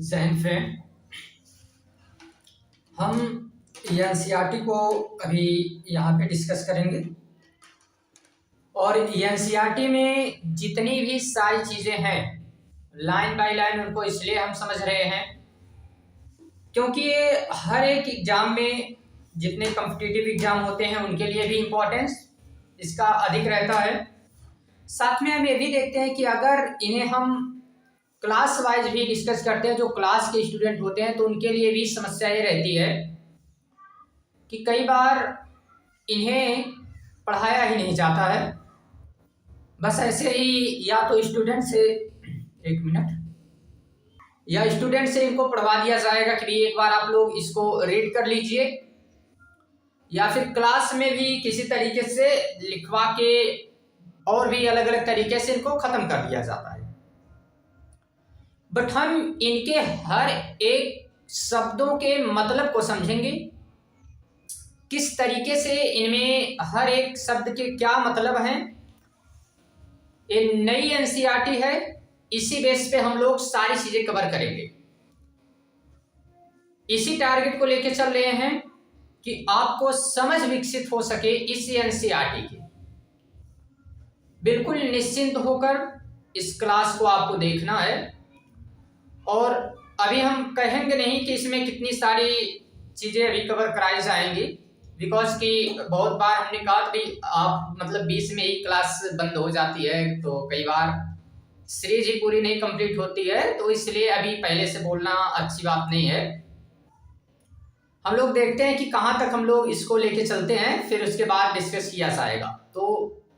जहन फ्रेंड, हम एनसीईआरटी को अभी यहाँ पे डिस्कस करेंगे। और एनसीईआरटी में जितनी भी सारी चीज़ें हैं लाइन बाय लाइन उनको इसलिए हम समझ रहे हैं क्योंकि ये हर एक एग्ज़ाम में, जितने कॉम्पिटिटिव एग्ज़ाम होते हैं उनके लिए भी इम्पोर्टेंस इसका अधिक रहता है। साथ में हम ये भी देखते हैं कि अगर इन्हें हम क्लास वाइज भी डिस्कस करते हैं, जो क्लास के स्टूडेंट होते हैं तो उनके लिए भी समस्या ये रहती है कि कई बार इन्हें पढ़ाया ही नहीं जाता है। बस ऐसे ही या तो स्टूडेंट से स्टूडेंट से इनको पढ़वा दिया जाएगा कि भाई एक बार आप लोग इसको रीड कर लीजिए, या फिर क्लास में भी किसी तरीके से लिखवा के और भी अलग अलग तरीके से इनको खत्म कर दिया जाता है। बट हम इनके हर एक शब्दों के मतलब को समझेंगे, किस तरीके से इनमें हर एक शब्द के क्या मतलब हैं। ये नई एनसीईआरटी है, इसी बेस पे हम लोग सारी चीजें कवर करेंगे। इसी टारगेट को लेके चल रहे हैं कि आपको समझ विकसित हो सके इस एनसीईआरटी की। बिल्कुल निश्चिंत होकर इस क्लास को आपको देखना है। और अभी हम कहेंगे नहीं कि इसमें कितनी सारी चीज़ें अभी कवर कराई जाएंगी, बिकॉज कि बहुत बार हमने कहा कि आप मतलब 20 में ही क्लास बंद हो जाती है, तो कई बार सीरीज ही पूरी नहीं कंप्लीट होती है, तो इसलिए अभी पहले से बोलना अच्छी बात नहीं है। हम लोग देखते हैं कि कहाँ तक हम लोग इसको लेके चलते हैं, फिर उसके बाद डिस्कस किया जाएगा। तो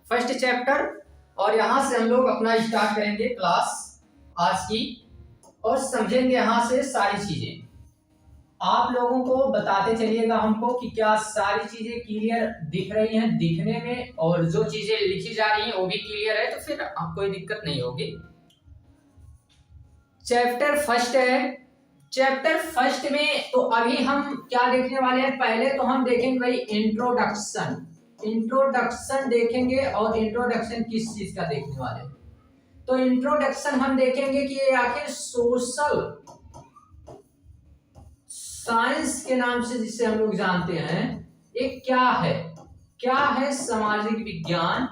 फर्स्ट चैप्टर, और यहाँ से हम लोग अपना स्टार्ट करेंगे क्लास आज की, और समझेंगे यहाँ से सारी चीजें। आप लोगों को बताते चलिएगा हमको कि क्या सारी चीजें क्लियर दिख रही हैं दिखने में, और जो चीजें लिखी जा रही हैं वो भी क्लियर है, तो फिर आपको कोई दिक्कत नहीं होगी। चैप्टर फर्स्ट है। चैप्टर फर्स्ट में तो अभी हम क्या देखने वाले हैं, पहले तो हम देखेंगे भाई इंट्रोडक्शन। इंट्रोडक्शन देखेंगे, और इंट्रोडक्शन किस चीज का देखने वाले हैं, तो इंट्रोडक्शन हम देखेंगे कि ये आखिर सोशल साइंस के नाम से जिसे हम लोग जानते हैं, ये क्या है सामाजिक विज्ञान।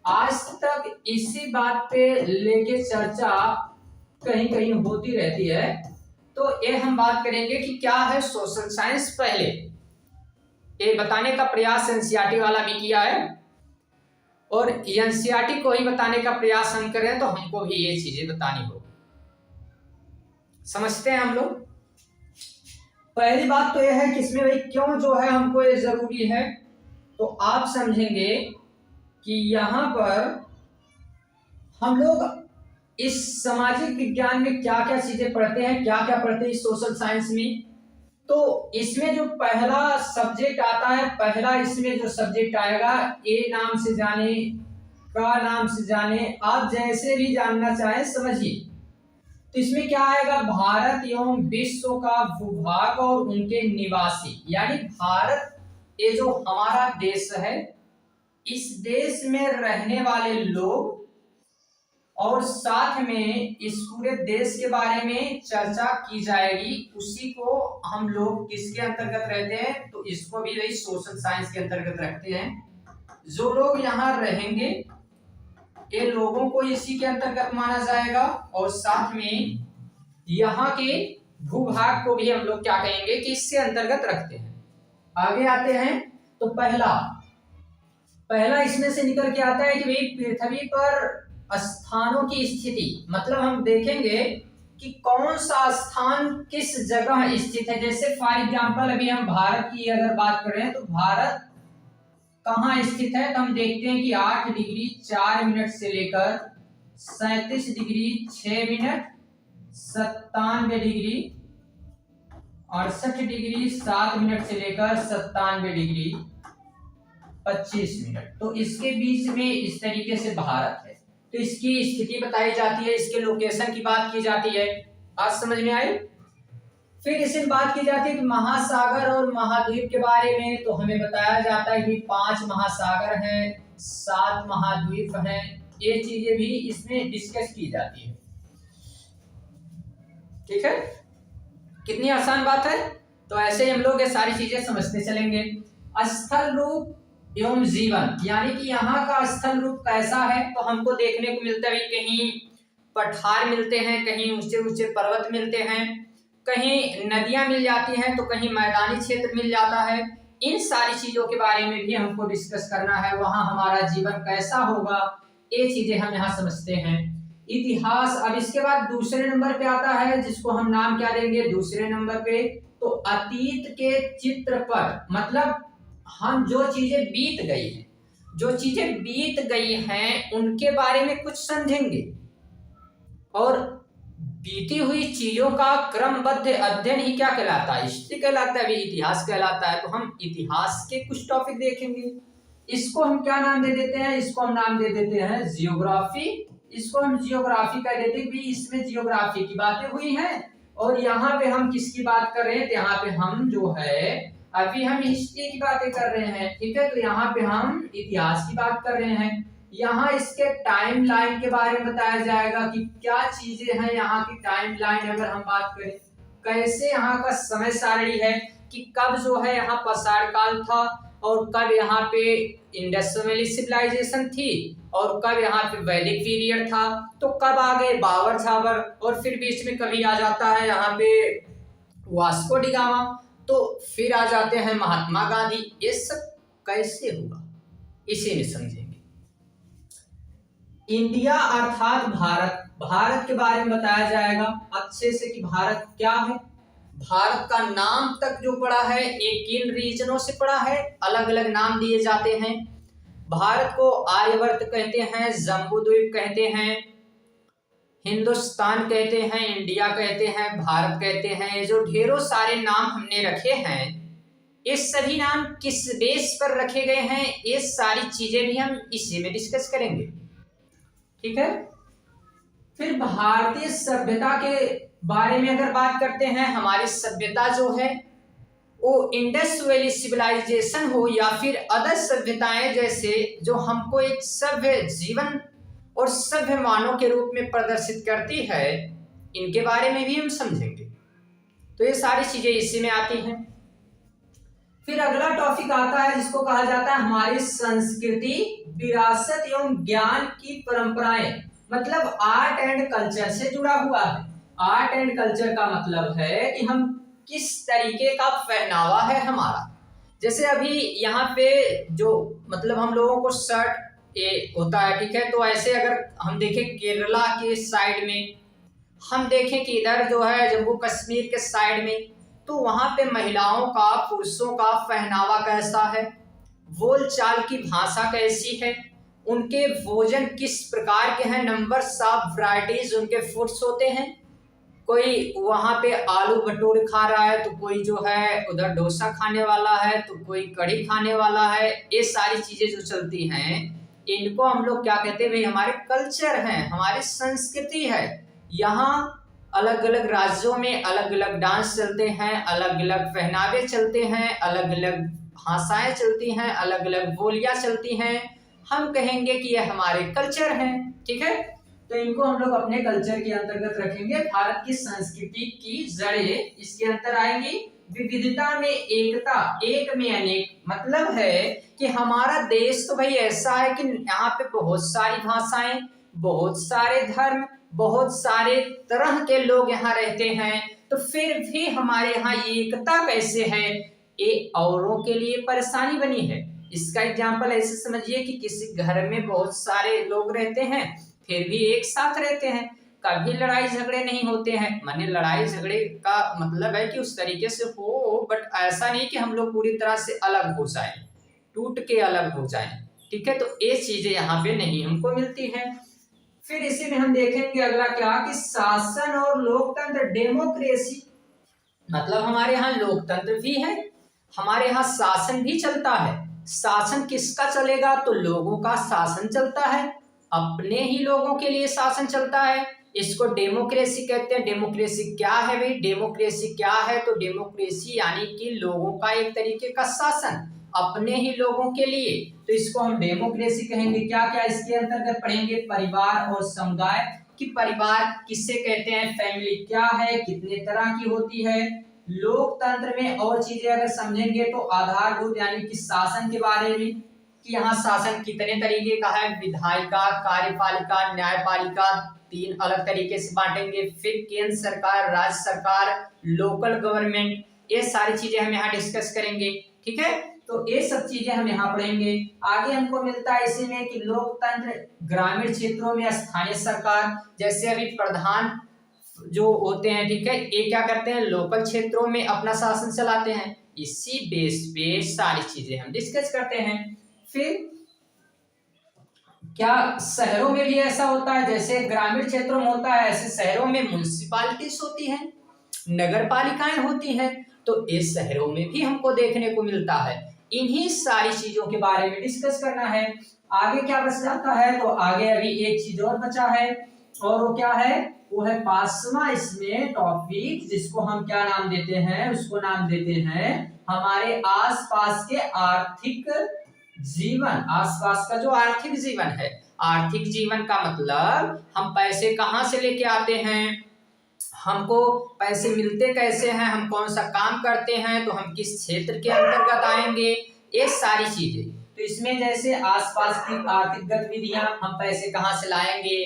आज तक इसी बात पे लेके चर्चा कहीं कहीं होती रहती है, तो ये हम बात करेंगे कि क्या है सोशल साइंस। पहले ये बताने का प्रयास एनसीईआरटी वाला भी किया है, और एनसीईआरटी को ही बताने का प्रयास हम करें तो हमको भी ये चीजें बतानी होगी। समझते हैं हम लोग। पहली बात तो यह है कि इसमें भाई क्यों जो है हमको ये जरूरी है, तो आप समझेंगे कि यहाँ पर हम लोग इस सामाजिक विज्ञान में क्या क्या चीजें पढ़ते हैं, क्या क्या पढ़ते हैं इस सोशल साइंस में। तो इसमें जो पहला सब्जेक्ट आता है, पहला इसमें जो सब्जेक्ट आएगा, ए नाम से जाने, का नाम से जाने, आप जैसे भी जानना चाहें समझिए। तो इसमें क्या आएगा, भारत एवं विश्व का भूभाग और उनके निवासी, यानी भारत ये जो हमारा देश है, इस देश में रहने वाले लोग, और साथ में इस पूरे देश के बारे में चर्चा की जाएगी। उसी को हम लोग किसके अंतर्गत रहते हैं, तो इसको भी वही सोशल साइंस के अंतर्गत रखते हैं। जो लोग यहाँ रहेंगे ये लोगों को इसी के अंतर्गत माना जाएगा, और साथ में यहाँ के भूभाग को भी हम लोग क्या कहेंगे कि इससे अंतर्गत रखते हैं। आगे आते हैं तो पहला इसमें से निकल के आता है कि भाई पृथ्वी पर स्थानों की स्थिति, मतलब हम देखेंगे कि कौन सा स्थान किस जगह स्थित है। जैसे फॉर एग्जांपल अभी हम भारत की अगर बात करें तो भारत कहाँ स्थित है, तो हम देखते हैं कि 8 डिग्री 4 मिनट से लेकर 37 degree 6 minute, 97 degree 68 degree 7 minute से लेकर 97 डिग्री 25 मिनट, तो इसके बीच में इस तरीके से भारत है। तो इसकी स्थिति बताई जाती है, इसके लोकेशन की बात की जाती है। आज समझ में आई। फिर इसमें बात की जाती है कि महासागर और महाद्वीप के बारे में, तो हमें बताया जाता है कि 5 महासागर हैं, 7 महाद्वीप हैं। ये चीजें भी इसमें डिस्कस की जाती है। ठीक है, कितनी आसान बात है। तो ऐसे ही हम लोग ये सारी चीजें समझते चलेंगे। स्थल रूप एवं जीवन, यानी कि यहाँ का स्थल रूप कैसा है, तो हमको देखने को मिलता है कहीं पठार मिलते हैं, कहीं ऊंचे ऊंचे पर्वत मिलते हैं, कहीं नदियां मिल जाती हैं, तो कहीं मैदानी क्षेत्र मिल जाता है। इन सारी चीजों के बारे में भी हमको डिस्कस करना है। वहां हमारा जीवन कैसा होगा, ये चीजें हम यहाँ समझते हैं। इतिहास, अब इसके बाद दूसरे नंबर पे आता है, जिसको हम नाम क्या देंगे दूसरे नंबर पे, तो अतीत के चित्रपट, मतलब हम जो चीजें बीत गई हैं, जो चीजें बीत गई हैं उनके बारे में कुछ समझेंगे। और बीती हुई चीजों का क्रमबद्ध अध्ययन ही क्या कहलाता है, हिस्ट्री कहलाता है, भी इतिहास कहलाता है। तो हम इतिहास के कुछ टॉपिक देखेंगे। इसको हम क्या नाम दे देते हैं, इसको हम नाम दे देते हैं जियोग्राफी। इसको हम जियोग्राफी कह देते हैं, भी इसमें जियोग्राफी की बातें हुई हैं। और यहाँ पे हम किसकी बात कर रहे हैं, तो यहाँ पे हम जो है अभी हम हिस्ट्री की बातें कर रहे हैं, ठीक है। तो यहाँ पे हम इतिहास की बात कर रहे हैं। यहाँ इसके टाइम लाइन के बारे में बताया जाएगा कि क्या चीजें हैं यहाँ की टाइम लाइन, अगर हम बात करें कैसे यहाँ का समय सारणी है, कि कब जो है यहाँ पसार काल था, और कब यहाँ पे इंडस वैली सिविलाइजेशन थी, और कब यहाँ पे वैदिक पीरियड था, तो कब आ गए बाबर छाबर, और फिर बीच में कभी आ जाता है यहाँ पे वास्को डी गामा, तो फिर आ जाते हैं महात्मा गांधी। ये सब कैसे हुआ इसी में समझेंगे। इंडिया अर्थात भारत, भारत के बारे में बताया जाएगा अच्छे से कि भारत क्या है। भारत का नाम तक जो पड़ा है एक किन रीजनों से पड़ा है, अलग अलग नाम दिए जाते हैं। भारत को आर्यवर्त कहते हैं, जम्बूद्वीप कहते हैं, हिंदुस्तान कहते हैं, इंडिया कहते हैं, भारत कहते हैं। ये जो ढेरों सारे नाम हमने रखे हैं, ये सभी नाम किस बेस पर रखे गए हैं, ये सारी चीजें भी हम इसी में डिस्कस करेंगे, ठीक है। फिर भारतीय सभ्यता के बारे में अगर बात करते हैं, हमारी सभ्यता जो है वो इंडस वैली सिविलाइजेशन हो या फिर अदर सभ्यताएं, जैसे जो हमको एक सभ्य जीवन और सभ्य मानव के रूप में प्रदर्शित करती है, इनके बारे में भी हम समझेंगे। तो ये सारी चीजें इसी में आती हैं। फिर अगला टॉपिक आता है जिसको कहा जाता है हमारी संस्कृति, विरासत एवं ज्ञान की परंपराएं, मतलब आर्ट एंड कल्चर से जुड़ा हुआ है। आर्ट एंड कल्चर का मतलब है कि हम किस तरीके का पहनावा है हमारा। जैसे अभी यहाँ पे जो मतलब हम लोगों को शर्ट ये होता है, ठीक है। तो ऐसे अगर हम देखें केरला के साइड में, हम देखें कि इधर जो है जम्मू कश्मीर के साइड में, तो वहां पे महिलाओं का पुरुषों का पहनावा कैसा है, बोलचाल की भाषा कैसी है, उनके भोजन किस प्रकार के हैं, नंबर्स ऑफ वैरायटीज उनके फूड्स होते हैं। कोई वहां पे आलू भटूरे खा रहा है, तो कोई जो है उधर डोसा खाने वाला है, तो कोई कढ़ी खाने वाला है। ये सारी चीजें जो चलती हैं, इनको हम लोग क्या कहते हैं, भाई हमारे कल्चर हैं, हमारी संस्कृति है। यहाँ अलग अलग राज्यों में अलग अलग डांस चलते हैं, अलग अलग पहनावे चलते हैं, अलग अलग भाषाएं चलती हैं, अलग अलग बोलियां चलती हैं। हम कहेंगे कि ये हमारे कल्चर हैं, ठीक है। तो इनको हम लोग अपने कल्चर के अंतर्गत रखेंगे। भारत की संस्कृति की जड़ें इसके अंतर आएंगी। विविधता में एकता, एक में अनेक, मतलब है कि हमारा देश तो भाई ऐसा है कि यहाँ पे बहुत सारी भाषाएं, बहुत सारे धर्म, बहुत सारे तरह के लोग यहाँ रहते हैं, तो फिर भी हमारे यहाँ एकता कैसे है, ये औरों के लिए परेशानी बनी है। इसका एग्जाम्पल ऐसे समझिए कि किसी घर में बहुत सारे लोग रहते हैं, फिर भी एक साथ रहते हैं, कभी लड़ाई झगड़े नहीं होते हैं। माने लड़ाई झगड़े का मतलब है कि उस तरीके से हो, बट ऐसा नहीं कि हम लोग पूरी तरह से अलग हो जाएं, टूट के अलग हो जाएं, ठीक है। तो ये चीजें यहाँ पे नहीं हमको मिलती हैं। फिर इसी में हम देखेंगे अगला क्या, कि शासन और लोकतंत्र, डेमोक्रेसी, मतलब हमारे यहाँ लोकतंत्र भी है, हमारे यहाँ शासन भी चलता है। शासन किसका चलेगा, तो लोगों का शासन चलता है, अपने ही लोगों के लिए शासन चलता है। इसको डेमोक्रेसी कहते हैं। डेमोक्रेसी क्या है भाई, डेमोक्रेसी क्या है, तो डेमोक्रेसी यानी कि लोगों का एक तरीके का शासन अपने ही लोगों के लिए, तो इसको हम डेमोक्रेसी कहेंगे। क्या क्या इसके अंतर्गत पढ़ेंगे, परिवार और समुदाय, कि परिवार किससे कहते हैं, फैमिली क्या है, कितने तरह की होती है। लोकतंत्र में और चीजें अगर समझेंगे तो आधारभूत यानी कि शासन के बारे में, कि यहाँ शासन कितने तरीके का है, विधायिका, कार्यपालिका, न्यायपालिका, 3 अलग तरीके से बांटेंगे। फिर केंद्र सरकार, राज्य सरकार, लोकल गवर्नमेंट, ये सारी चीजें हम यहाँ डिस्कस करेंगे। ठीक है, तो ये सब चीजें हम यहाँ पढ़ेंगे। आगे हमको मिलता है इसी में कि लोकतंत्र ग्रामीण क्षेत्रों में स्थानीय सरकार, जैसे अभी प्रधान जो होते हैं, ठीक है, ये क्या करते हैं, लोकल क्षेत्रों में अपना शासन चलाते हैं। इसी बेस पे सारी चीजें हम डिस्कस करते हैं। फिर क्या शहरों में भी ऐसा होता है, जैसे ग्रामीण क्षेत्रों में होता है, ऐसे शहरों में म्युनिसिपालिटीज होती हैं, नगर पालिकाएं होती हैं, तो इस शहरों में भी हमको देखने को मिलता है। इन्हीं सारी चीजों के बारे में डिस्कस करना है। आगे क्या बच जाता है, तो आगे अभी एक चीज और बचा है, और वो क्या है, वो है 5वां इसमें टॉपिक, जिसको हम क्या नाम देते हैं, उसको नाम देते हैं हमारे आसपास के आर्थिक जीवन। आसपास का जो आर्थिक जीवन है, आर्थिक जीवन का मतलब हम पैसे कहाँ से लेके आते हैं, हमको पैसे मिलते कैसे हैं, हम कौन सा काम करते हैं, तो हम किस क्षेत्र के अंतर्गत आएंगे, ये सारी चीजें। तो इसमें जैसे आसपास की आर्थिक गतिविधियां, हम पैसे कहाँ से लाएंगे,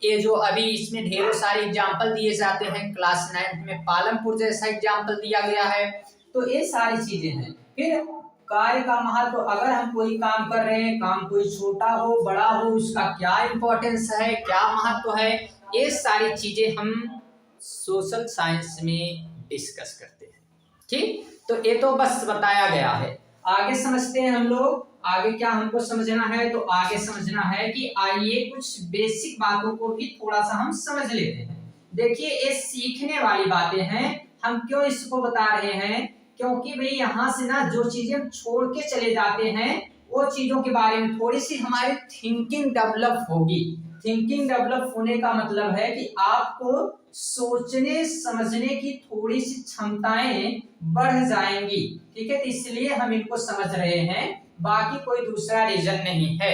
ये जो अभी इसमें ढेरों सारे एग्जाम्पल दिए जाते हैं। क्लास 9 में पालमपुर जैसा एग्जाम्पल दिया गया है। तो ये सारी चीजें हैं। फिर कार्य का महत्व, तो अगर हम कोई काम कर रहे हैं, काम कोई छोटा हो बड़ा हो, उसका क्या इंपॉर्टेंस है, क्या महत्व है, ये सारी चीजें हम सोशल साइंस में डिस्कस करते हैं। ठीक, तो ये तो बस बताया गया है। आगे समझते हैं हम लोग, आगे क्या हमको समझना है, तो आगे समझना है कि आइए कुछ बेसिक बातों को भी थोड़ा सा हम समझ लेते हैं। देखिए, ये सीखने वाली बातें हैं। हम क्यों इसको बता रहे हैं, क्योंकि भाई यहाँ से ना जो चीजें हम छोड़ के चले जाते हैं, वो चीजों के बारे में थोड़ी सी हमारी थिंकिंग डेवलप होगी। थिंकिंग डेवलप होने का मतलब है कि आपको सोचने समझने की थोड़ी सी क्षमताएं बढ़ जाएंगी। ठीक है, तो इसलिए हम इनको समझ रहे हैं, बाकी कोई दूसरा रीजन नहीं है।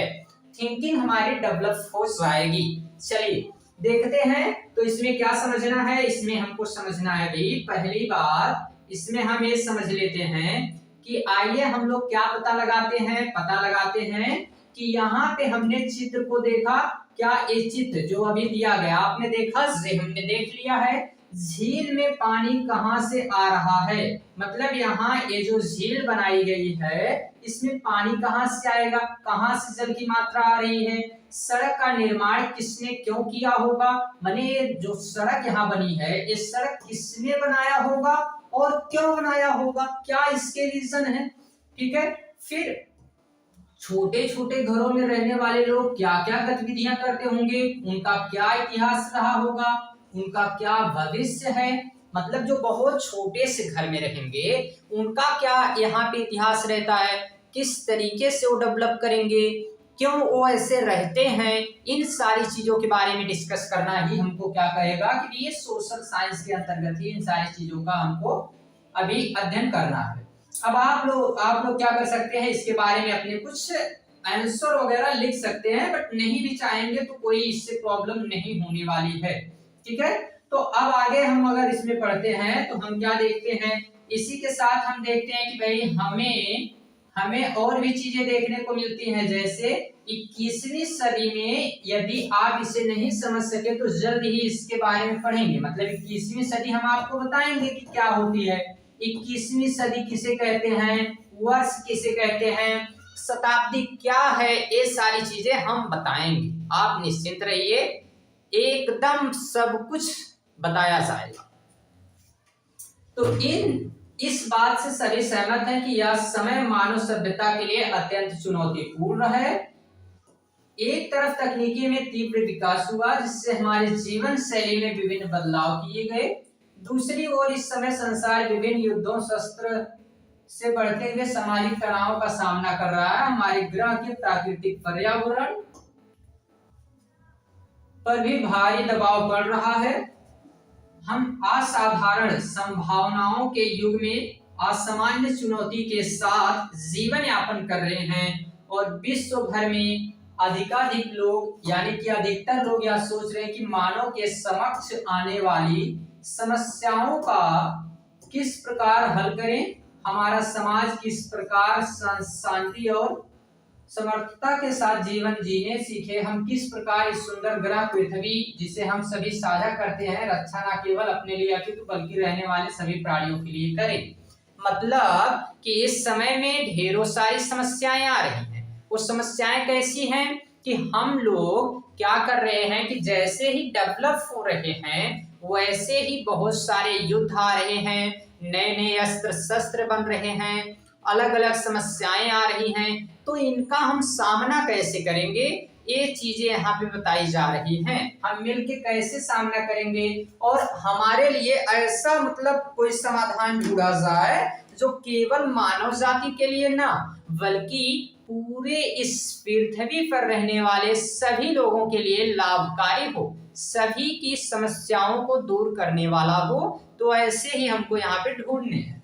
थिंकिंग हमारी डेवलप हो जाएगी। चलिए देखते हैं, तो इसमें क्या समझना है, इसमें हमको समझना है भाई, पहली बात इसमें हम ये समझ लेते हैं कि आइए हम लोग क्या पता लगाते हैं कि यहाँ पे हमने चित्र को देखा, क्या ये चित्र जो अभी दिया गया आपने देखा, हमने देख लिया है, झील में पानी कहाँ से आ रहा है, मतलब यहाँ ये जो झील बनाई गई है, इसमें पानी कहाँ से आएगा, कहाँ से जल की मात्रा आ रही है, सड़क का निर्माण किसने क्यों किया होगा, माने जो सड़क यहाँ बनी है, ये सड़क किसने बनाया होगा और क्यों बनाया होगा, क्या इसके रीजन है। ठीक है, फिर छोटे छोटे घरों में रहने वाले लोग क्या क्या गतिविधियां करते होंगे, उनका क्या इतिहास रहा होगा, उनका क्या भविष्य है, मतलब जो बहुत छोटे से घर में रहेंगे उनका क्या यहाँ पे इतिहास रहता है, किस तरीके से वो डेवलप करेंगे, क्यों वो ऐसे रहते हैं, इन सारी चीजों के बारे में डिस्कस करना ही हमको क्या कहेगा कि ये सोशल साइंस के अंतर्गत ही इन सारी चीजों का हमको अभी अध्ययन करना है। अब आप लोग क्या कर सकते हैं, इसके बारे में अपने कुछ आंसर वगैरह लिख सकते हैं, बट नहीं भी चाहेंगे तो कोई इससे प्रॉब्लम नहीं होने वाली है। ठीक है, तो अब आगे हम अगर इसमें पढ़ते हैं तो हम क्या देखते हैं, इसी के साथ हम देखते हैं कि भाई हमें और भी चीजें देखने को मिलती हैं। जैसे 21वीं सदी में यदि आप इसे नहीं समझ सके तो जल्द ही इसके बारे में पढ़ेंगे, मतलब 21वीं सदी हम आपको बताएंगे कि क्या होती है। 21वीं सदी किसे कहते हैं, वर्ष किसे कहते हैं, शताब्दी क्या है, ये सारी चीजें हम बताएंगे। आप निश्चिंत रहिए, एकदम सब कुछ बताया जाएगा। तो इस बात से सभी सहमत हैं कि यह समय मानव सभ्यता के लिए अत्यंत चुनौतीपूर्ण है। एक तरफ तकनीकी में तीव्र विकास हुआ जिससे हमारे जीवन शैली में विभिन्न बदलाव किए गए, दूसरी ओर इस समय संसार विभिन्न युद्धों, शस्त्र से बढ़ते हुए सामाजिक तनाव का सामना कर रहा है। हमारे ग्रह के प्राकृतिक पर्यावरण पर भी भारी दबाव पड़ रहा है। हम असाधारण संभावनाओं के युग में असामान्य चुनौती के साथ जीवन यापन कर रहे हैं और विश्व भर में अधिकाधिक लोग यानी कि अधिकतर लोग यह सोच रहे हैं कि मानव के समक्ष आने वाली समस्याओं का किस प्रकार हल करें, हमारा समाज किस प्रकार शांति और समर्थता के साथ जीवन जीने सीखे, हम किस प्रकार इस सुंदर ग्रह पृथ्वी जिसे हम सभी साझा करते हैं रक्षा न केवल अपने लिए अपितु बल्कि रहने वाले सभी प्राणियों के लिए करें। मतलब कि इस समय में ढेरों सारी समस्याएं आ रही हैं। वो समस्याएं कैसी हैं कि हम लोग क्या कर रहे हैं कि जैसे ही डेवलप हो रहे हैं वैसे ही बहुत सारे युद्ध आ रहे हैं, नए नए अस्त्र शस्त्र बन रहे हैं, अलग अलग समस्याएं आ रही हैं। तो इनका हम सामना कैसे करेंगे, ये चीजें यहाँ पे बताई जा रही हैं। हम मिलके कैसे सामना करेंगे और हमारे लिए ऐसा मतलब कोई समाधान ढूंढा जाए जो केवल मानव जाति के लिए ना बल्कि पूरे इस पृथ्वी पर रहने वाले सभी लोगों के लिए लाभकारी हो, सभी की समस्याओं को दूर करने वाला हो। तो ऐसे ही हमको यहाँ पे ढूंढने हैं।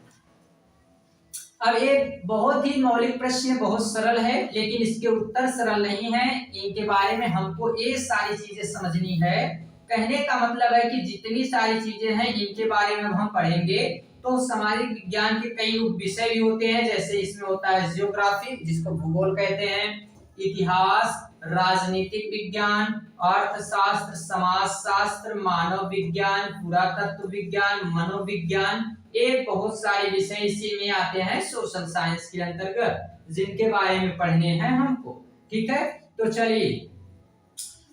अब एक बहुत ही मौलिक प्रश्न बहुत सरल है लेकिन इसके उत्तर सरल नहीं है। इनके बारे में हमको ये सारी चीजें समझनी है। कहने का मतलब है कि जितनी सारी चीजें हैं इनके बारे में हम पढ़ेंगे तो सामाजिक विज्ञान के कई विषय भी होते हैं, जैसे इसमें होता है जियोग्राफी जिसको भूगोल कहते हैं, इतिहास, राजनीतिक विज्ञान, अर्थशास्त्र, समाजशास्त्र, मानव विज्ञान, पुरातत्व विज्ञान, मनोविज्ञान, ये बहुत सारे विषय इसी में आते हैं सोशल साइंस के अंतर्गत जिनके बारे में पढ़ने हैं हमको। ठीक है, तो चलिए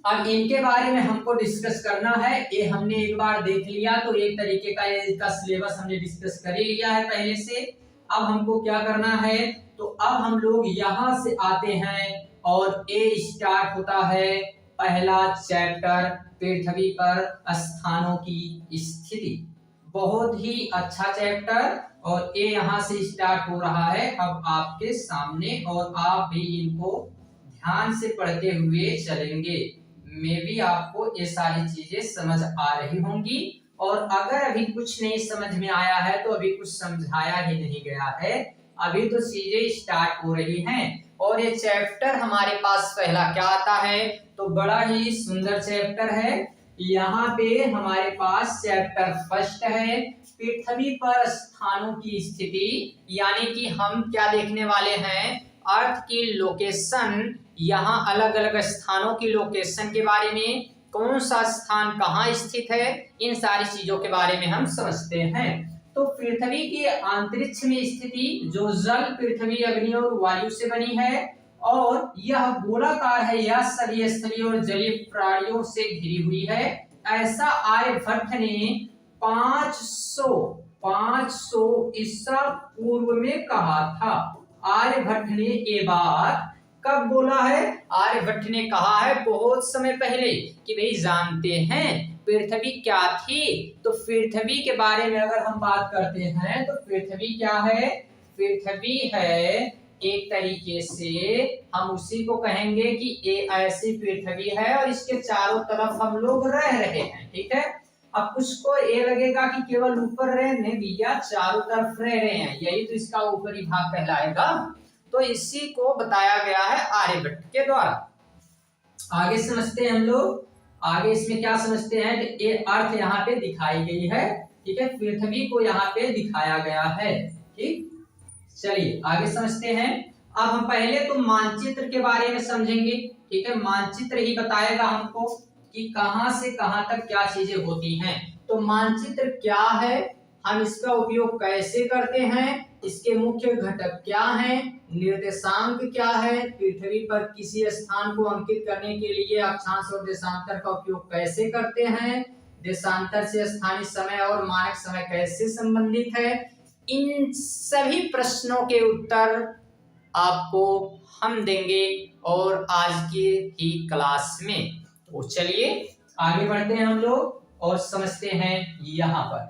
अब इनके बारे में हमको डिस्कस करना है। ये हमने एक बार देख लिया तो एक तरीके का इसका सिलेबस हमने डिस्कस कर ही लिया है पहले से। अब हमको क्या करना है, तो अब हम लोग यहाँ से आते हैं और ए स्टार्ट होता है पहला चैप्टर पृथ्वी पर स्थानों की स्थिति। बहुत ही अच्छा चैप्टर और ये यहाँ से स्टार्ट हो रहा है अब आपके सामने और आप भी इनको ध्यान से पढ़ते हुए चलेंगे। मे भी आपको ये सारी चीजें समझ आ रही होंगी और अगर अभी कुछ नहीं समझ में आया है तो अभी कुछ समझाया ही नहीं गया है, अभी तो चीजें स्टार्ट हो रही हैं। और ये चैप्टर हमारे पास पहला क्या आता है, तो बड़ा ही सुंदर चैप्टर है। यहाँ पे हमारे पास चैप्टर फर्स्ट है पृथ्वी पर स्थानों की स्थिति, यानी कि हम क्या देखने वाले हैं, अर्थ की लोकेशन, यहाँ अलग अलग स्थानों की लोकेशन के बारे में, कौन सा स्थान कहाँ स्थित है, इन सारी चीजों के बारे में हम समझते हैं। तो पृथ्वी के अंतरिक्ष में स्थिति जो जल, पृथ्वी, अग्नि और वायु से बनी है और यह गोलाकार है, यह सभी स्थलीय और जलीय प्राणियों से घिरी हुई है। ऐसा आर्यभट्ट ने 500 ईसा पूर्व में कहा था। आर्यभट्ट ने ये बात कब बोला है, आर्यभट्ट ने कहा है बहुत समय पहले कि भाई जानते हैं पृथ्वी क्या थी। तो पृथ्वी के बारे में अगर हम बात करते हैं तो पृथ्वी क्या है, पृथ्वी है एक तरीके से हम उसी को कहेंगे कि ये ऐसी पृथ्वी है और इसके चारों तरफ हम लोग रह रहे हैं। ठीक है, अब कुछ को ये लगेगा कि केवल ऊपर रहे, नहीं भैया चारों तरफ रह रहे हैं, यही तो इसका ऊपरी भाग कहलाएगा। तो इसी को बताया गया है आर्यभट्ट के द्वारा। आगे समझते हैं हम लोग, आगे इसमें क्या समझते हैं, तो ये अर्थ यहाँ पे दिखाई गई है। ठीक है, पृथ्वी को यहाँ पे दिखाया गया है। ठीक, चलिए आगे समझते हैं। अब हम पहले तो मानचित्र के बारे में समझेंगे। ठीक है, मानचित्र ही बताएगा हमको कि कहां से कहां तक क्या चीजें होती हैं। तो मानचित्र क्या है, हम इसका उपयोग कैसे करते हैं, इसके मुख्य घटक क्या हैं, निर्देशांक क्या है, पृथ्वी पर किसी स्थान को अंकित करने के लिए अक्षांश और देशांतर का उपयोग कैसे करते हैं, देशांतर से स्थानीय समय और मानक समय कैसे संबंधित है, इन सभी प्रश्नों के उत्तर आपको हम देंगे और आज की ही क्लास में। तो चलिए आगे बढ़ते हैं हम लोग और समझते हैं। यहाँ पर